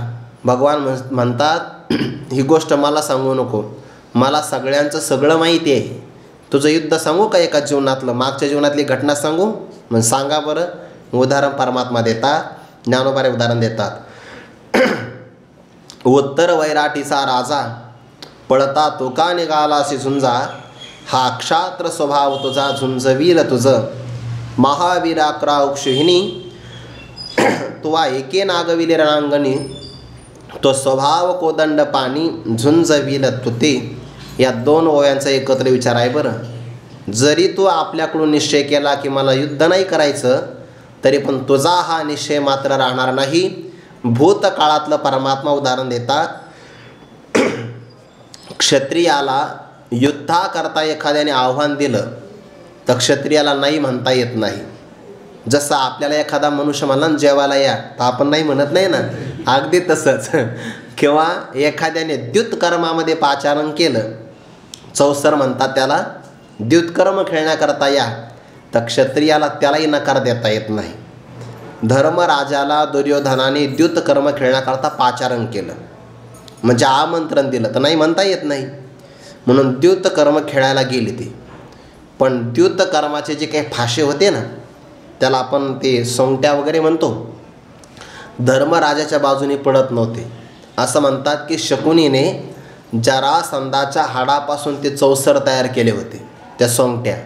A: भगवान म्हणतात ही गोष्ट मला सांगू नको, मला सगळ्यांचं सगळं माहिती आहे. तुझं युद्ध सांगू का एका जीवनातलं, मागच्या जीवनातली घटना सांगू? मग सांगा बरं. उदाहरण परमात्मा देतात. ज्ञानोबा उदाहरण देतात. उत्तर वैराटीचा राजा पळता तुका निघालासी झुंजा. हा क्षात्र स्वभाव तुझा झुंजवील तुझं. महावीराक्रा उक्षहिनी तुवा एके नागविले रणांगणी. तो स्वभाव कोदंड पाणी झुंजवील तुते. या दोन ओव्यांचा एकत्र विचार आहे बरं. जरी तू आपल्याकडून निश्चय केला की मला युद्ध नाही करायचं तरी पण तुझा हा निश्चय मात्र राहणार नाही. भूतकाळातलं परमात्मा उदाहरण देतात. क्षत्रियाला युद्धाकरता एखाद्याने आव्हान दिलं तर क्षत्रियाला नाही म्हणता येत नाही. जसं आपल्याला एखादा मनुष्य म्हणला जेवायला या तर आपण नाही म्हणत नाही ना, अगदी तसंच. किंवा एखाद्याने द्युतकर्मामध्ये पाचारण केलं, चौसर म्हणतात त्याला, द्युतकर्म खेळण्याकरता या, तर क्षत्रियाला त्यालाही नकार देता येत नाही. धर्मराजाला दुर्योधनाने द्युतकर्म खेळण्याकरता पाचारण केलं म्हणजे आमंत्रण दिलं तर नाही म्हणता येत नाही. म्हणून द्युतकर्म खेळायला गेली ती. पण द्युतकर्माचे जे काही फाशे होते ना त्याला आपण ते सोंगट्या वगैरे म्हणतो, धर्मराजाच्या बाजूने पडत नव्हते. असं म्हणतात की शकुनीने जरासंधाच्या हाडापासून ते चौसर तयार केले होते त्या सोंगट्या.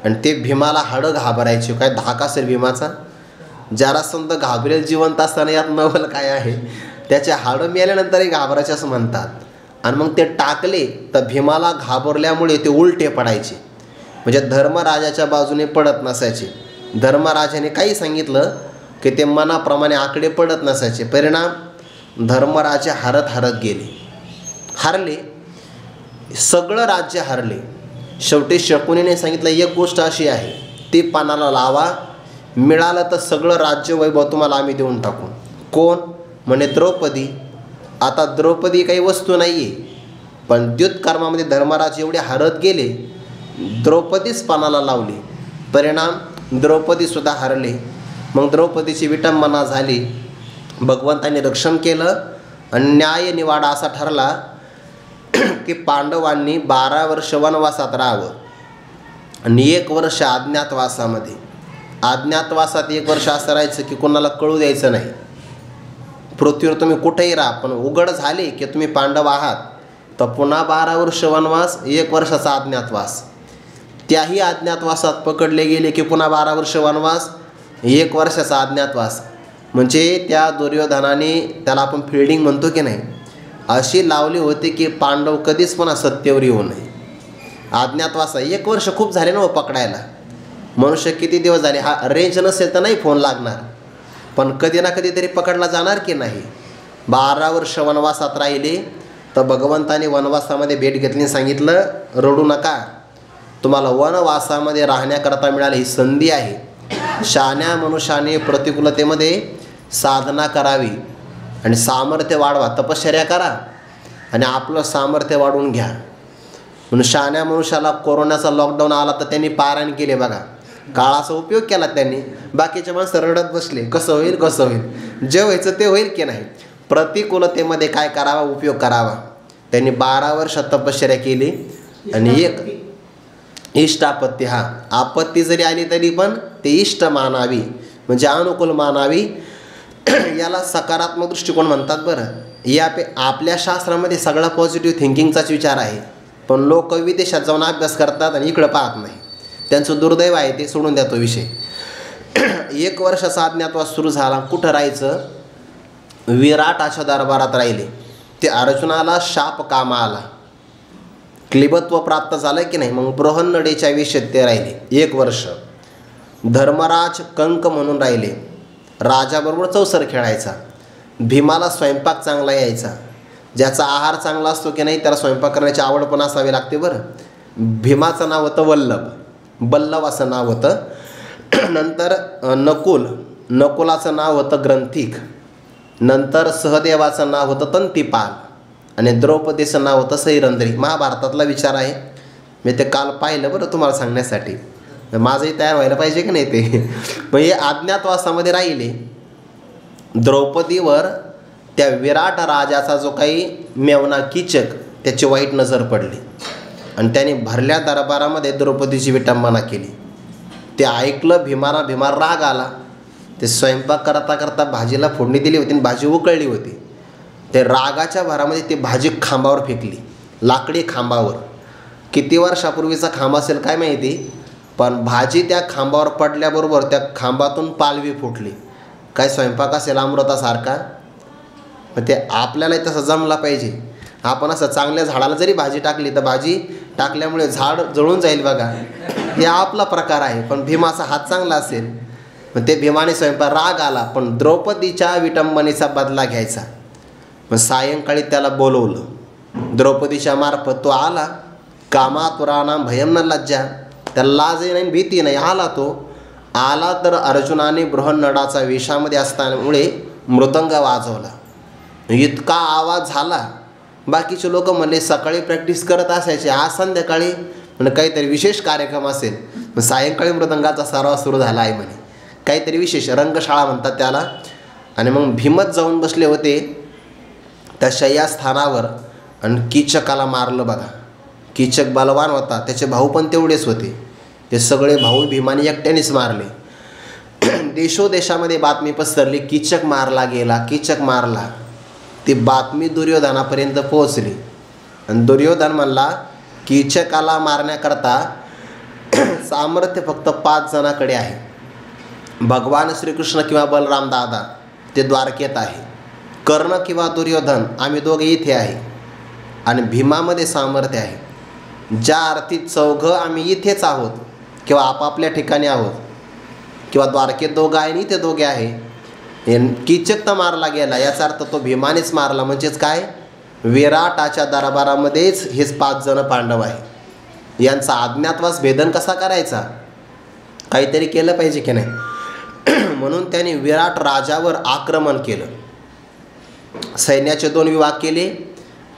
A: आणि ते भीमाला हाडं घाबरायचे. काय धाक असेल भीमाचा? जरासंध घाबरेल जिवंत असताना, यात नवल काय आहे? त्याचे हाडं मिळाल्यानंतरही घाबरायचे असं म्हणतात. आणि मग ते टाकले तर भीमाला घाबरल्यामुळे ते उलटे पडायचे. म्हणजे धर्मराजाच्या बाजूने पडत नसायचे. धर्मराजाने काही सांगितलं की ते मनाप्रमाणे आकडे पडत नसायचे. परिणाम धर्मराजे हरत गेले. हारले, सगळं राज्य हारले. शेवटी शकुनीने सांगितलं एक गोष्ट अशी आहे ती पानाला लावा, मिळालं तर सगळं राज्य वैभव तुम्हाला आम्ही देऊन टाकू. कोण? म्हणे द्रौपदी. आता द्रौपदी काही वस्तू नाही आहे, पण द्युतकर्मामध्ये धर्मराज एवढे हरत गेले, द्रौपदीच पानाला लावली. परिणाम द्रौपदीसुद्धा हरली. मग द्रौपदीची विटंबना झाली. भगवंताने रक्षण केलं आणि न्याय निवाडा असा ठरला की पांडवांनी 12 वर्ष वनवासात राहावं आणि 1 वर्ष अज्ञातवासामध्ये. अज्ञातवासात 1 वर्ष असं राहायचं की कोणाला कळू द्यायचं नाही. पृथ्वीवर तुम्ही कुठेही राहा, पण उघड झाले की तुम्ही पांडव आहात तर पुन्हा 12 वर्ष वनवास, 1 वर्षाचा अज्ञातवास. त्याही अज्ञातवासात पकडले गेले की पुन्हा 12 वर्ष वनवास, 1 वर्षाचा अज्ञातवास. म्हणजे त्या दुर्योधनाने, त्याला आपण फिल्डिंग म्हणतो की नाही, अशी लावली होती की पांडव कधीच पुन्हा सत्तेवर येऊ नये. अज्ञातवास 1 वर्ष खूप झाले ना हो पकडायला. मनुष्य किती दिवस झाले, हा रेंज नसेल तर नाही फोन लागणार, पण कधी ना कधीतरी पकडला जाणार की नाही. 12 वर्ष वनवासात राहिले तर भगवंताने वनवासामध्ये भेट घेतली, सांगितलं रडू नका, तुम्हाला वनवासामध्ये राहण्याकरता मिळाली ही संधी आहे. शहाण्या मनुष्याने प्रतिकूलतेमध्ये साधना करावी आणि सामर्थ्य वाढवा, तपश्चर्या करा आणि आपलं सामर्थ्य वाढवून घ्या. म्हणून शहाण्या मनुष्याला कोरोनाचा लॉकडाऊन आला तर त्यांनी पारायण केले बघा, काळाचा उपयोग केला त्यांनी. बाकीचे माणसं रडत बसले, कसं होईल कसं होईल, जे व्हायचं ते होईल की नाही. प्रतिकूलतेमध्ये काय करावा, उपयोग करावा. त्यांनी 12 वर्ष तपश्चर्या केली आणि एक इष्ट आपत्ती, हा आपत्ती जरी आली तरी पण ते इष्ट मानावी, म्हणजे अनुकूल मानावी. याला सकारात्मक दृष्टिकोन म्हणतात. बरं, आपल्या शास्त्रामध्ये सगळा पॉझिटिव्ह थिंकिंगचाच विचार आहे, पण लोक विदेशात जाऊन अभ्यास करतात आणि इकडं पाहत नाही. त्यांचं दुर्दैव आहे, ते सोडून द्या तो विषय. 1 वर्षाचा अज्ञातवास सुरू झाला. कुठं राहायचं, विराटाच्या दरबारात राहिले. ते अर्जुनाला शाप कामा आला, क्लिबत्व प्राप्त झालं की नाही. मग बृहन्नडेच्या विषयात ते राहिले 1 वर्ष. धर्मराज कंक म्हणून राहिले, राजाबरोबर चौसर खेळायचा. भीमाला स्वयंपाक चांगला यायचा. ज्याचा आहार चांगला असतो की नाही त्याला स्वयंपाक करण्याची आवड पण असावी लागते. बरं, भीमाचं नाव होतं वल्लभ, बल्लभ असं नाव होतं. नंतर नकुलाचं नाव होतं ग्रंथिक. नंतर सहदेवाचं नाव होतं तंतीपाल आणि द्रौपदीचं नाव होतं सैरंध्री. महाभारतातला विचार आहे, मी ते काल पाहिलं बरं तुम्हाला सांगण्यासाठी. माझंही तयार व्हायला पाहिजे की नाही ते. मग हे अज्ञातवासामध्ये राहिले. द्रौपदीवर त्या विराट राजाचा जो काही मेवना कीचक, त्याची वाईट नजर पडली आणि त्याने भरल्या दरबारामध्ये द्रौपदीची विटंबना केली. ते ऐकलं भीमा राग आला. ते स्वयंपाक करता करता भाजीला फोडणी दिली होती आणि भाजी उकळली होती. ते रागाच्या भरामध्ये ती भाजी खांबावर फेकली, लाकडी खांबावर. किती वर्षापूर्वीचा खांब असेल काय माहिती, पण भाजी त्या खांबावर पडल्याबरोबर त्या खांबातून पालवी फुटली. काय स्वयंपाक असेल अमृतासारखा. मग ते आपल्यालाही तसं जमला पाहिजे. आपण असं चांगल्या झाडाला जरी भाजी टाकली तर भाजी टाकल्यामुळे झाड जळून जाईल बघा, हे आपला प्रकार आहे. पण भीमाचा हात चांगला असेल. मग ते भीमाने स्वयंपाक, राग आला, पण द्रौपदीच्या विटंबनेचा बदला घ्यायचा. मग सायंकाळी त्याला बोलवलं द्रौपदीच्या मार्फत. तो आला. कामातुराणां भयं न लज्जा, त्याला लाजही नाही भीती नाही. आला तर अर्जुनाने बृहन्नडाचा वेशामध्ये असल्यामुळे मृदंग वाजवला. इतका आवाज झाला, बाकीचे लोक म्हणले सकाळी प्रॅक्टिस करत असायचे, आज संध्याकाळी म्हणजे काहीतरी विशेष कार्यक्रम असेल. मग सायंकाळी मृदंगाचा सराव सुरू झाला आहे म्हणे, काहीतरी विशेष रंगशाळा म्हणतात त्याला. आणि मग भीमच जाऊन बसले होते त्या शय्यास्थानावर आणि कीचकाला मारलं बघा. कीचक बलवान होता, त्याचे भाऊ पण तेवढेच होते. ते सगळे भाऊ भीमाने एकट्यानेच मारले. देशोदेशामध्ये बातमी पसरली, कीचक मारला गेला, कीचक मारला. ती बातमी दुर्योधनापर्यंत पोहोचली आणि दुर्योधन म्हणला कीचकाला मारण्याकरता सामर्थ्य फक्त 5 जणांकडे आहे. भगवान श्रीकृष्ण किंवा बलराम दादा ते द्वारकेत आहे, कर्ण किंवा दुर्योधन आम्ही दोघे इथे आहे आणि भीमामध्ये सामर्थ्य आहे. ज्या अर्थी चौघं आम्ही इथेच आहोत किंवा आपापल्या ठिकाणी आहोत, किंवा द्वारकेत दोघं आहे आणि इथे दोघे आहे. कीचक तर मारला गेला, याचा अर्थ तो भीमानेच मारला. म्हणजेच काय, विराटाच्या दरबारामध्येच हेच 5 जण पांडव आहे. यांचा अज्ञातवास भेदन कसा करायचा, काहीतरी केलं पाहिजे की नाही. म्हणून त्याने विराट राजावर आक्रमण केलं. सैन्याचे 2 विभाग केले.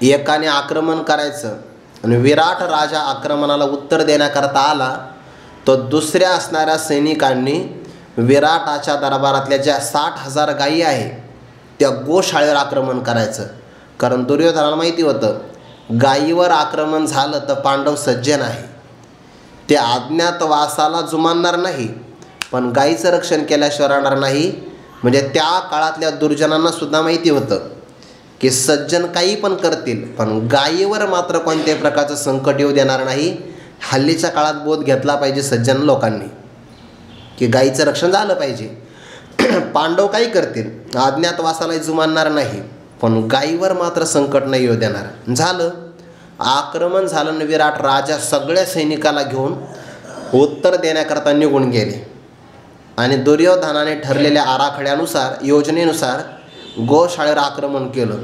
A: एकाने आक्रमण करायचं आणि विराट राजा आक्रमणाला उत्तर देण्याकरता आला तो दुसऱ्या असणाऱ्या सैनिकांनी विराटाच्या दरबारातल्या ज्या 60,000 गायी आहे त्या गोशाळेवर आक्रमण करायचं. कारण दुर्योधनाला माहिती होतं गायीवर आक्रमण झालं तर पांडव सज्जन आहे, ते अज्ञातवासाला जुमानणार नाही, पण गायीचं रक्षण केल्याशिवाय राहणार नाही. म्हणजे त्या काळातल्या दुर्जनांना सुद्धा माहिती होतं की सज्जन काही पण करतील पण गायीवर मात्र कोणत्याही प्रकारचं संकट येऊ देणार नाही. हल्लीच्या काळात बोध घेतला पाहिजे सज्जन लोकांनी की गायीचं रक्षण झालं पाहिजे. पांडव काही करतील अज्ञातवासाला जुमानणार नाही, पण गायीवर मात्र संकट नाही येऊ देणार. झालं आक्रमण झालं आणि विराट राजा सगळ्या सैनिकाला घेऊन उत्तर देण्याकरता निघून गेले. आणि दुर्योधनाने ठरलेल्या आराखड्यानुसार योजनेनुसार गोशाळेवर आक्रमण केलं.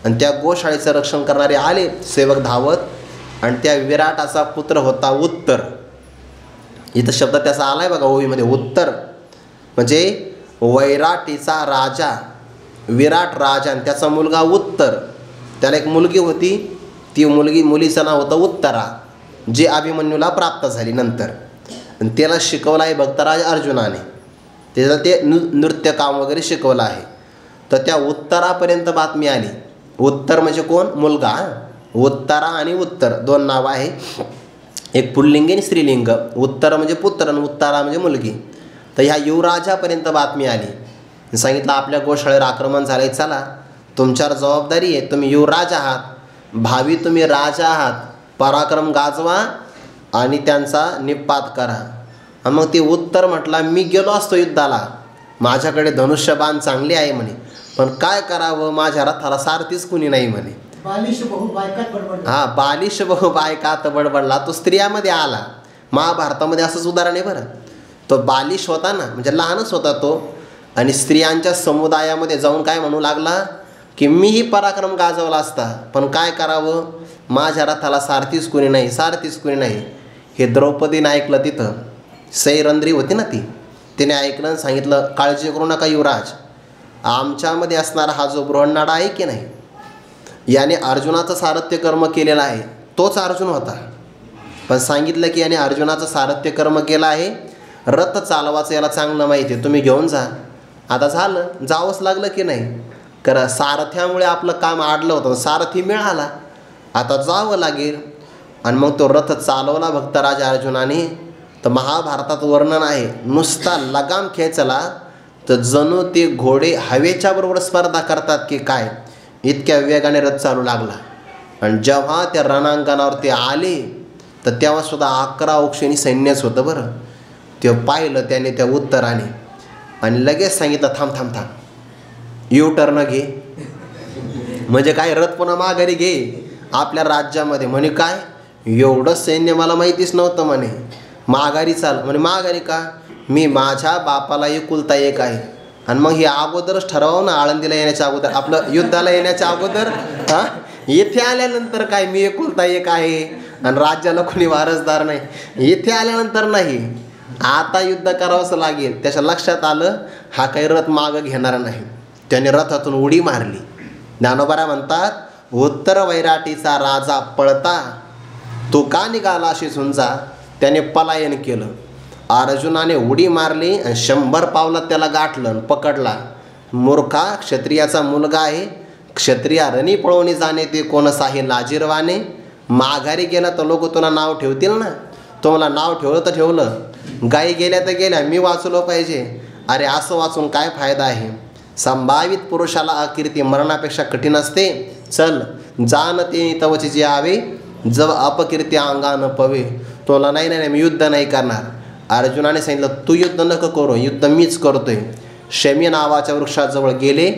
A: आणि त्या गोशाळेचं रक्षण करणारे आले सेवक धावत. आणि त्या विराटाचा पुत्र होता उत्तर. इथं शब्द त्याचा आला आहे बघा ओवीमध्ये, उत्तर म्हणजे वैराटीचा राजा विराट राजा आणि त्याचा मुलगा उत्तर. त्याला एक मुलगी होती, ती मुलीचं नाव होतं उत्तरा, जी अभिमन्यूला प्राप्त झाली नंतर. आणि त्याला शिकवलं आहे भक्तराज अर्जुनाने, त्याचं ते नृत्य काम वगैरे शिकवलं आहे. तर त्या उत्तरापर्यंत बातमी आली. उत्तर म्हणजे कोण? मुलगा. उत्तरा आणि उत्तर दोन नावं आहे, एक पुल्लिंग आणि स्त्रीलिंग. उत्तर म्हणजे पुत्र आणि उत्तरा म्हणजे मुलगी. तर ह्या युवराजापर्यंत बातमी आली. सांगितलं आपल्या गोशाळेवर आक्रमण झालं आहे, चला तुमच्यावर जबाबदारी आहे, तुम्ही युवराज आहात, भावी तुम्ही राजा आहात, पराक्रम गाजवा आणि त्यांचा निपात करा. आणि मग ते उत्तर म्हटला मी गेलो असतो युद्धाला, माझ्याकडे धनुष्यबाण चांगले आहे म्हणे, पण काय करावं माझ्या रथाला सारथीच कुणी नाही म्हणे.
B: बालिश बहु बायकात बडबडला.
A: हा बालिश बहु बायकात बडबडला. तो स्त्रियामध्ये आला. महाभारतामध्ये असंच उदाहरण आहे बरं. तो बालिश होता ना, म्हणजे लहानच होता तो, आणि स्त्रियांच्या समुदायामध्ये जाऊन काय म्हणू लागला की मीही पराक्रम गाजवला असता, पण काय करावं माझ्या रथाला सारथीच कुणी नाही, सारथीच कुणी नाही. हे द्रौपदीने ऐकलं. तिथं सैरंद्री होती ना ती, तिने ऐकलं आणि सांगितलं काळजी करू नका युवराज, आमच्यामध्ये असणारा हा जो बृहन्नाडा आहे की नाही, याने अर्जुनाचं सारथ्य कर्म केलेलं आहे. तोच अर्जुन होता, पण सांगितलं की याने अर्जुनाचं सारथ्य कर्म केलं आहे, रथ चालवाचं याला चांगलं माहिती आहे, तुम्ही घेऊन जा. आता झालं, जावंच लागलं की नाही, कारण सारथ्यामुळे आपलं काम अडलं होतं, सारथी मिळाला, आता जावं लागेल. आणि मग तो रथ चालवला भक्तराज अर्जुनाने. तर महाभारतात वर्णन आहे, नुसता लगाम खेचला तर जणू ते घोडे हवेच्या बरोबर स्पर्धा करतात की काय, इतक्या वेगाने रथ चालू लागला. आणि जेव्हा त्या रणांगणावर ते आले तर तेव्हासुद्धा 11 अक्षौहिणी सैन्यच होतं बरं. ते पाहिलं त्याने त्या उत्तराने आणि लगेच सांगितलं थांब थांब थांब, यू टर्न घे. म्हणजे काय, रथ पुन्हा माघारी घे आपल्या राज्यामध्ये. म्हणे काय एवढं सैन्य मला माहितीच नव्हतं म्हणे, माघारी चाल. म्हणे माघारी का, मी माझ्या बापाला एकुलता एक आहे. आणि मग हे अगोदरच ठरवावं ना, आळंदीला येण्याच्या अगोदर, आपलं युद्धाला येण्याच्या अगोदर. हां येथे आल्यानंतर काय मी एकुलता एक आहे आणि राज्याला कोणी वारसदार नाही, येथे आल्यानंतर नाही, आता युद्ध करावंच लागेल. त्याच्या लक्षात आलं हा काही रथ मागं घेणार नाही. त्याने रथातून उडी मारली. ज्ञानोबा म्हणतात उत्तर वैराटीचा राजा पळता तो का निघाला अशी झुंजा, त्याने पलायन केलं. अर्जुनाने उडी मारली आणि 100 पावलात त्याला गाठलं आणि पकडला. मूर्खा, क्षत्रियाचा मुलगा आहे, क्षत्रिया रणी पळवणी जाणे ते कोणस आहे लाजीरवाने. माघारी गेला तर लोक तुला नाव ठेवतील ना, तो मला नाव ठेवलं तर ठेवलं, गायी गेल्या तर गेल्या, मी वाचलो पाहिजे. अरे असं वाचून काय फायदा आहे. संभावित पुरुषाला अकीर्ती मरणापेक्षा कठीण असते. चल जान ते तवची जे आवे, जव अपकीर्ती अंगानं पवे. तोला नाही नाही मी युद्ध नाही करणार. अर्जुनाने सांगितलं तू युद्ध नको करू, युद्ध मीच करतोय. शमी नावाच्या वृक्षाजवळ गेले,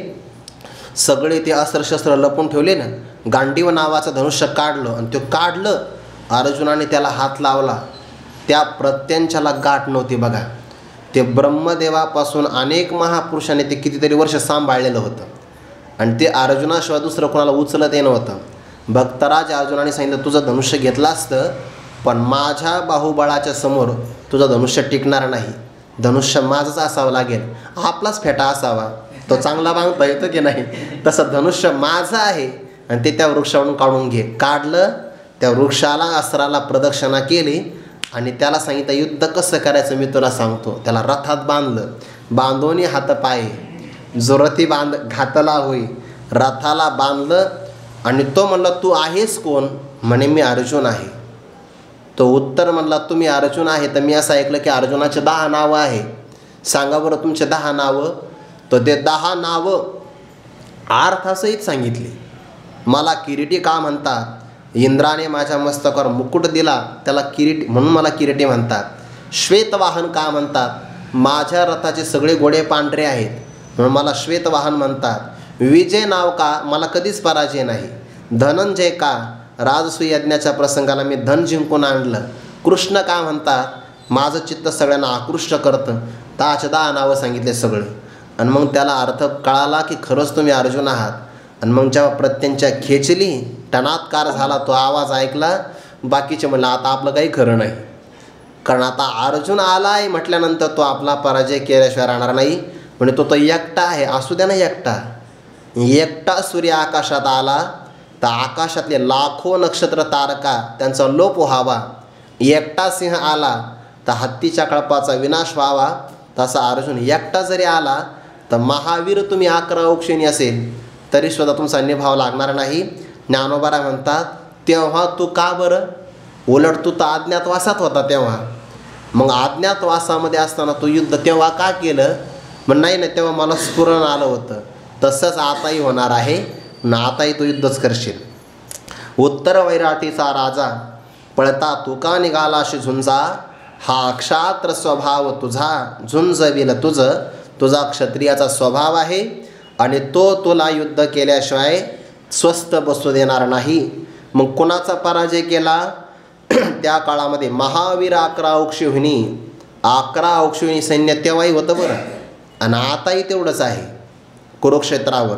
A: सगळे ते अस्त्रशस्त्र लपून ठेवले ना, गांडीव नावाचं धनुष्य काढलं आणि ते काढलं. अर्जुनाने त्याला हात लावला, त्या प्रत्यंच्याला गाठ नव्हती बघा. ते ब्रह्मदेवापासून अनेक महापुरुषांनी ते कितीतरी वर्ष सांभाळलेलं होतं आणि ते अर्जुनाशिवाय दुसरं कोणाला उचलत येत नव्हतं. भक्तराज अर्जुनाने सांगितलं तुझं धनुष्य घेतलं असतं, पण माझ्या बाहुबळाच्या समोर तुझं धनुष्य टिकणार नाही, धनुष्य माझंच असावं लागेल, आपलाच फेटा असावा, तो चांगला बांधता येतो की नाही, तसं धनुष्य माझं आहे आणि ते त्या वृक्षावरून काढून घे. काढलं, त्या वृक्षाला अस्त्राला प्रदक्षिणा केली आणि त्याला सांगितलं युद्ध कसं करायचं मी तुला सांगतो. त्याला रथात बांधलं, बांधोनी हात पाये जोरती घातला होई, रथाला बांधलं. आणि तो म्हणला तू आहेस कोण? म्हणे मी अर्जुन आहे. तो उत्तर म्हणला तुम्ही अर्जुन आहे तर मी असं ऐकलं की अर्जुनाचे 10 नावं आहे. सांगा बरं तुमचे 10 नावं. तर ते 10 नावं अर्थासहित सांगितली. मला किरीटी का म्हणतात? इंद्राने माझ्या मस्तकावर मुकुट दिला त्याला किरीटी म्हणून मला किरीटी म्हणतात. श्वेतवाहन का म्हणतात? माझ्या रथाचे सगळे घोडे पांढरे आहेत म्हणून मला श्वेतवाहन म्हणतात. विजय नाव का? मला कधीच पराजय नाही. धनंजय का? राजसूय यज्ञाच्या प्रसंगाला मी धन जिंकून आणलं. कृष्ण का म्हणतात? माझं चित्त सगळ्यांना आकृष्ट करतं. 10 नावं सांगितले सगळे. आणि मग त्याला अर्थ कळाला की खरंच तुम्ही अर्जुन आहात. आणि मग जेव्हा प्रत्यंच्या खेचली, टणात्कार झाला, तो आवाज ऐकला. बाकीचे म्हणलं आता आपलं काही खरं नाही, कारण आता अर्जुन आला आहे म्हटल्यानंतर तो आपला पराजय केल्याशिवाय राहणार नाही. म्हणजे तो एकटा आहे. असू द्या ना एकटा. एकटा सूर्य आकाशात आला तर आकाशातले लाखो नक्षत्र तारका त्यांचा लोप व्हावा. एकटा सिंह आला तर हत्तीच्या कळपाचा विनाश व्हावा. तसा अर्जुन एकटा जरी आला तर महावीर तुम्ही 11 औक्षणी असेल तरीसुद्धा तुमचा निभाव लागणार नाही. ज्ञानोबा म्हणतात तेव्हा तू का बरं? उलट तू तर अज्ञातवासात होता तेव्हा. मग अज्ञातवासामध्ये असताना तू युद्ध तेव्हा का केलं? मग नाही तेव्हा मला स्फुरण आलं होतं. तसंच आताही होणार आहे ना, आताही तू युद्धच करशील. उत्तर वैराटीचा राजा पळता तू का निघालाशी झुंजा, हा अक्षात्र स्वभाव तुझा झुंजविल तुझा क्षत्रियाचा स्वभाव आहे आणि तो तुला युद्ध केल्याशिवाय स्वस्थ बसू देणार नाही. मग कुणाचा पराजय केला? त्या काळामध्ये महावीर 11 औक्षहिणी 11 औक्षहिणी सैन्य तेव्हाही होतं बरं. आणि आताही तेवढंच आहे कुरुक्षेत्रावर.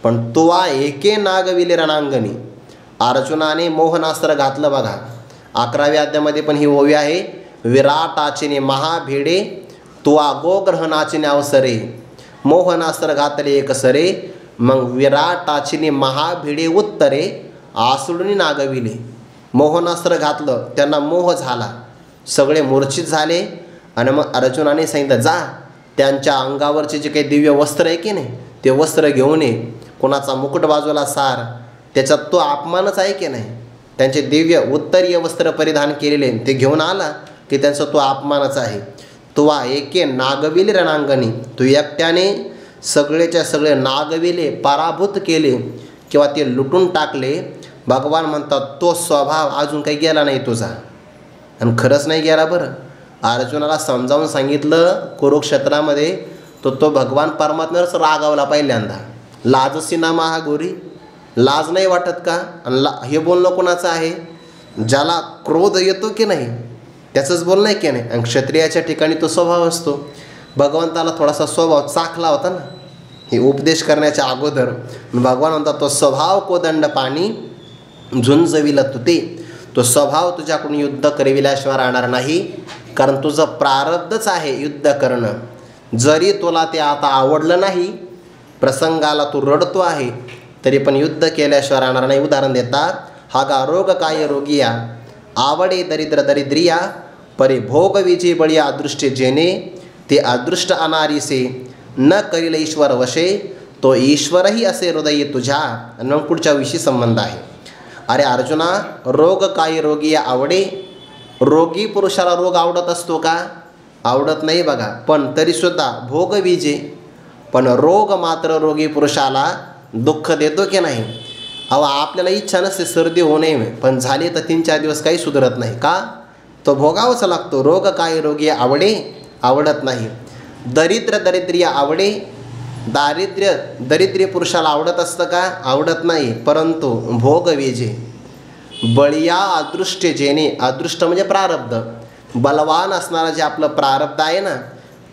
A: पण तुवा एके नागविले रणांगणी. अर्जुनाने मोहनास्त्र घातलं बघा. 11व्या अध्यायामध्ये पण ही ओवी आहे. विराटाचिने महाभिडे तुवा गोग्रहणाचिने अवसरे. मोहनास्त्र घातले एक सरे, मग विराटाचिने महाभिडे उत्तरे आसुडून नागविले. मोहनास्त्र घातलं, त्यांना मोह झाला, सगळे मूर्छित झाले. आणि मग अर्जुनाने सांगितलं जा त्यांच्या अंगावरचे जे काही दिव्य वस्त्र आहे की नाही ते वस्त्र घेऊन ये. कोणाचा मुकुट बाजूला सार, त्याच्यात तो अपमानच आहे की नाही. त्यांचे दिव्य उत्तरीय वस्त्र परिधान केलेले ते घेऊन आला की त्यांचा तो अपमानच आहे. तुवा एके नागविले रणांगणी. तू एकट्याने सगळेच्या सगळे नागविले पराभूत केले किंवा ते लुटून टाकले. भगवान म्हणतात तो स्वभाव अजून काही गेला नाही तुझा. आणि खरंच नाही गेला बरं. अर्जुनाला समजावून सांगितलं कुरुक्षेत्रामध्ये तो भगवान परमात्म्यावरच रागावला पहिल्यांदा. लाजसी ना महागोरी, लाज नाही वाटत का? आणि हे बोलणं कोणाचं आहे? ज्याला क्रोध येतो की नाही त्याचंच बोलणं आहे की नाही. आणि क्षत्रियाच्या ठिकाणी तो स्वभाव असतो. भगवंताला थोडासा स्वभाव चाखला होता ना हे उपदेश करण्याच्या अगोदर. भगवान म्हणतात तो स्वभाव कोदंड पाणी झुंजविला तू ते. तो स्वभाव तुझ्याकडून युद्ध करविल्याशिवाय राहणार नाही, कारण तुझं प्रारब्धच आहे युद्ध करणं. जरी तुला ते आता आवडलं नाही, प्रसंगाला तू रडतो आहे, तरी पण युद्ध केल्याशिवाय राहणार नाही. उदाहरण देतात हा गा रोग काय रोगिया आवडे दरिद्र दरिद्रिया परे भोग विजय बळी अदृष्टे जेने ते अदृष्ट अनारीसे न करील ईश्वर वशे तो ईश्वरही असे हृदय तुझ्या. आणि मग पुढच्या विषयी संबंध आहे. अरे अर्जुना, रोग काय रोगी आवडे. रोगी पुरुषाला रोग आवडत असतो का? आवडत नाही बघा. पण तरीसुद्धा भोग विजे, पण रोग मात्र रोगी पुरुषाला दुःख देतो की नाही. अहो आपल्याला इच्छा नसते सर्दी होऊ नये, पण झाली तर 3-4 दिवस काही सुधारत नाही का? तो भोगावाच लागतो. रोग काय रोगी आवडे, आवडत नाही. दरिद्र दरिद्रिय आवडे. दरिद्री पुरुषाला आवडत असतं का? आवडत नाही. परंतु भोग वेजे बळिया अदृष्टे जेने, अदृष्ट म्हणजे प्रारब्ध, बलवान असणारं जे आपलं प्रारब्ध आहे ना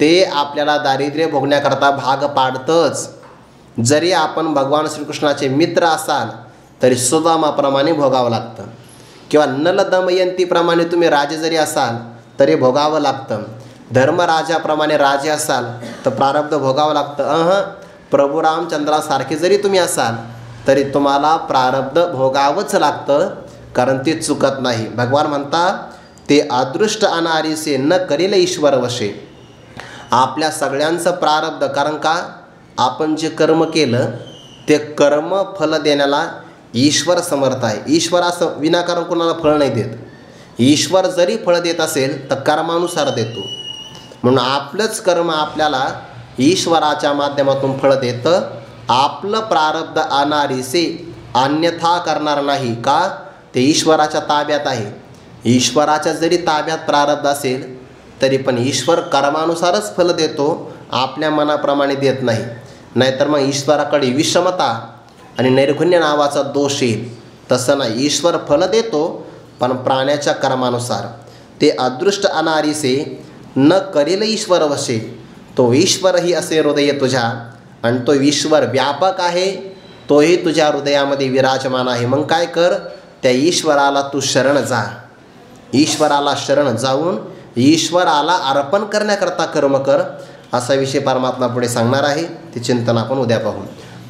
A: ते आपल्याला दारिद्र्य भोगण्याकरता भाग पाडतंच. जरी आपण भगवान श्रीकृष्णाचे मित्र असाल तरी सुदामाप्रमाणे भोगावं लागतं, किंवा नलदमयंतीप्रमाणे तुम्ही राजे जरी असाल तरी भोगावं लागतं. धर्मराजाप्रमाणे राजे असाल तर प्रारब्ध भोगावं लागतं. प्रभू रामचंद्रासारखे जरी तुम्ही असाल तरी तुम्हाला प्रारब्ध भोगावंच लागतं, कारण ते चुकत नाही. भगवान म्हणतात ते अदृष्ट अनारीसे न करेल ईश्वर वशे. आपल्या सगळ्यांचं प्रारब्ध, कारण का आपण जे कर्म केलं ते कर्म फल देण्याला ईश्वर समर्थ आहे. ईश्वर असं विनाकारण कोणाला फळ नाही देत. ईश्वर जरी फळ देत असेल तर कर्मानुसार देतो. म्हणून आपलंच कर्म आपल्याला ईश्वराच्या माध्यमातून फळ देतं. आपलं प्रारब्ध अनारीसे अन्यथा करणार नाही, का ते ईश्वराच्या ताब्यात आहे. ईश्वराच्या जरी ताब्यात प्रारब्ध असेल तरी पण ईश्वर कर्मानुसारच फल देतो, आपल्या मनाप्रमाणे देत नाही. नाहीतर मग ईश्वराकडे विषमता आणि नैर्गुण्य नावाचा दोष येईल. तसं नाही, ईश्वर फल देतो पण प्राण्याच्या कर्मानुसार. ते अदृष्ट अनारीसे न करेल ईश्वर वशे. तो ईश्वरही असे हृदय तुझ्या, आणि तो ईश्वर व्यापक आहे, तोही तुझ्या हृदयामध्ये विराजमान आहे. मग काय कर, त्या ईश्वराला तू शरण जा. ईश्वराला शरण जाऊन ईश्वराला अर्पण करण्याकरता कर्म कर, असा विषय परमात्मा पुढे सांगणार आहे. ते चिंतन आपण उद्या पाहू.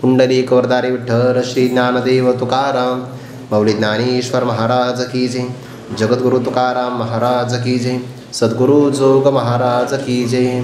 A: पुंडलिक वरदारी विठ्ठल श्री ज्ञानदेव तुकाराम माऊली ज्ञानेश्वर महाराज की जय. जगद्गुरु तुकाराम महाराज की जय. सद्गुरु जोग महाराज की जय.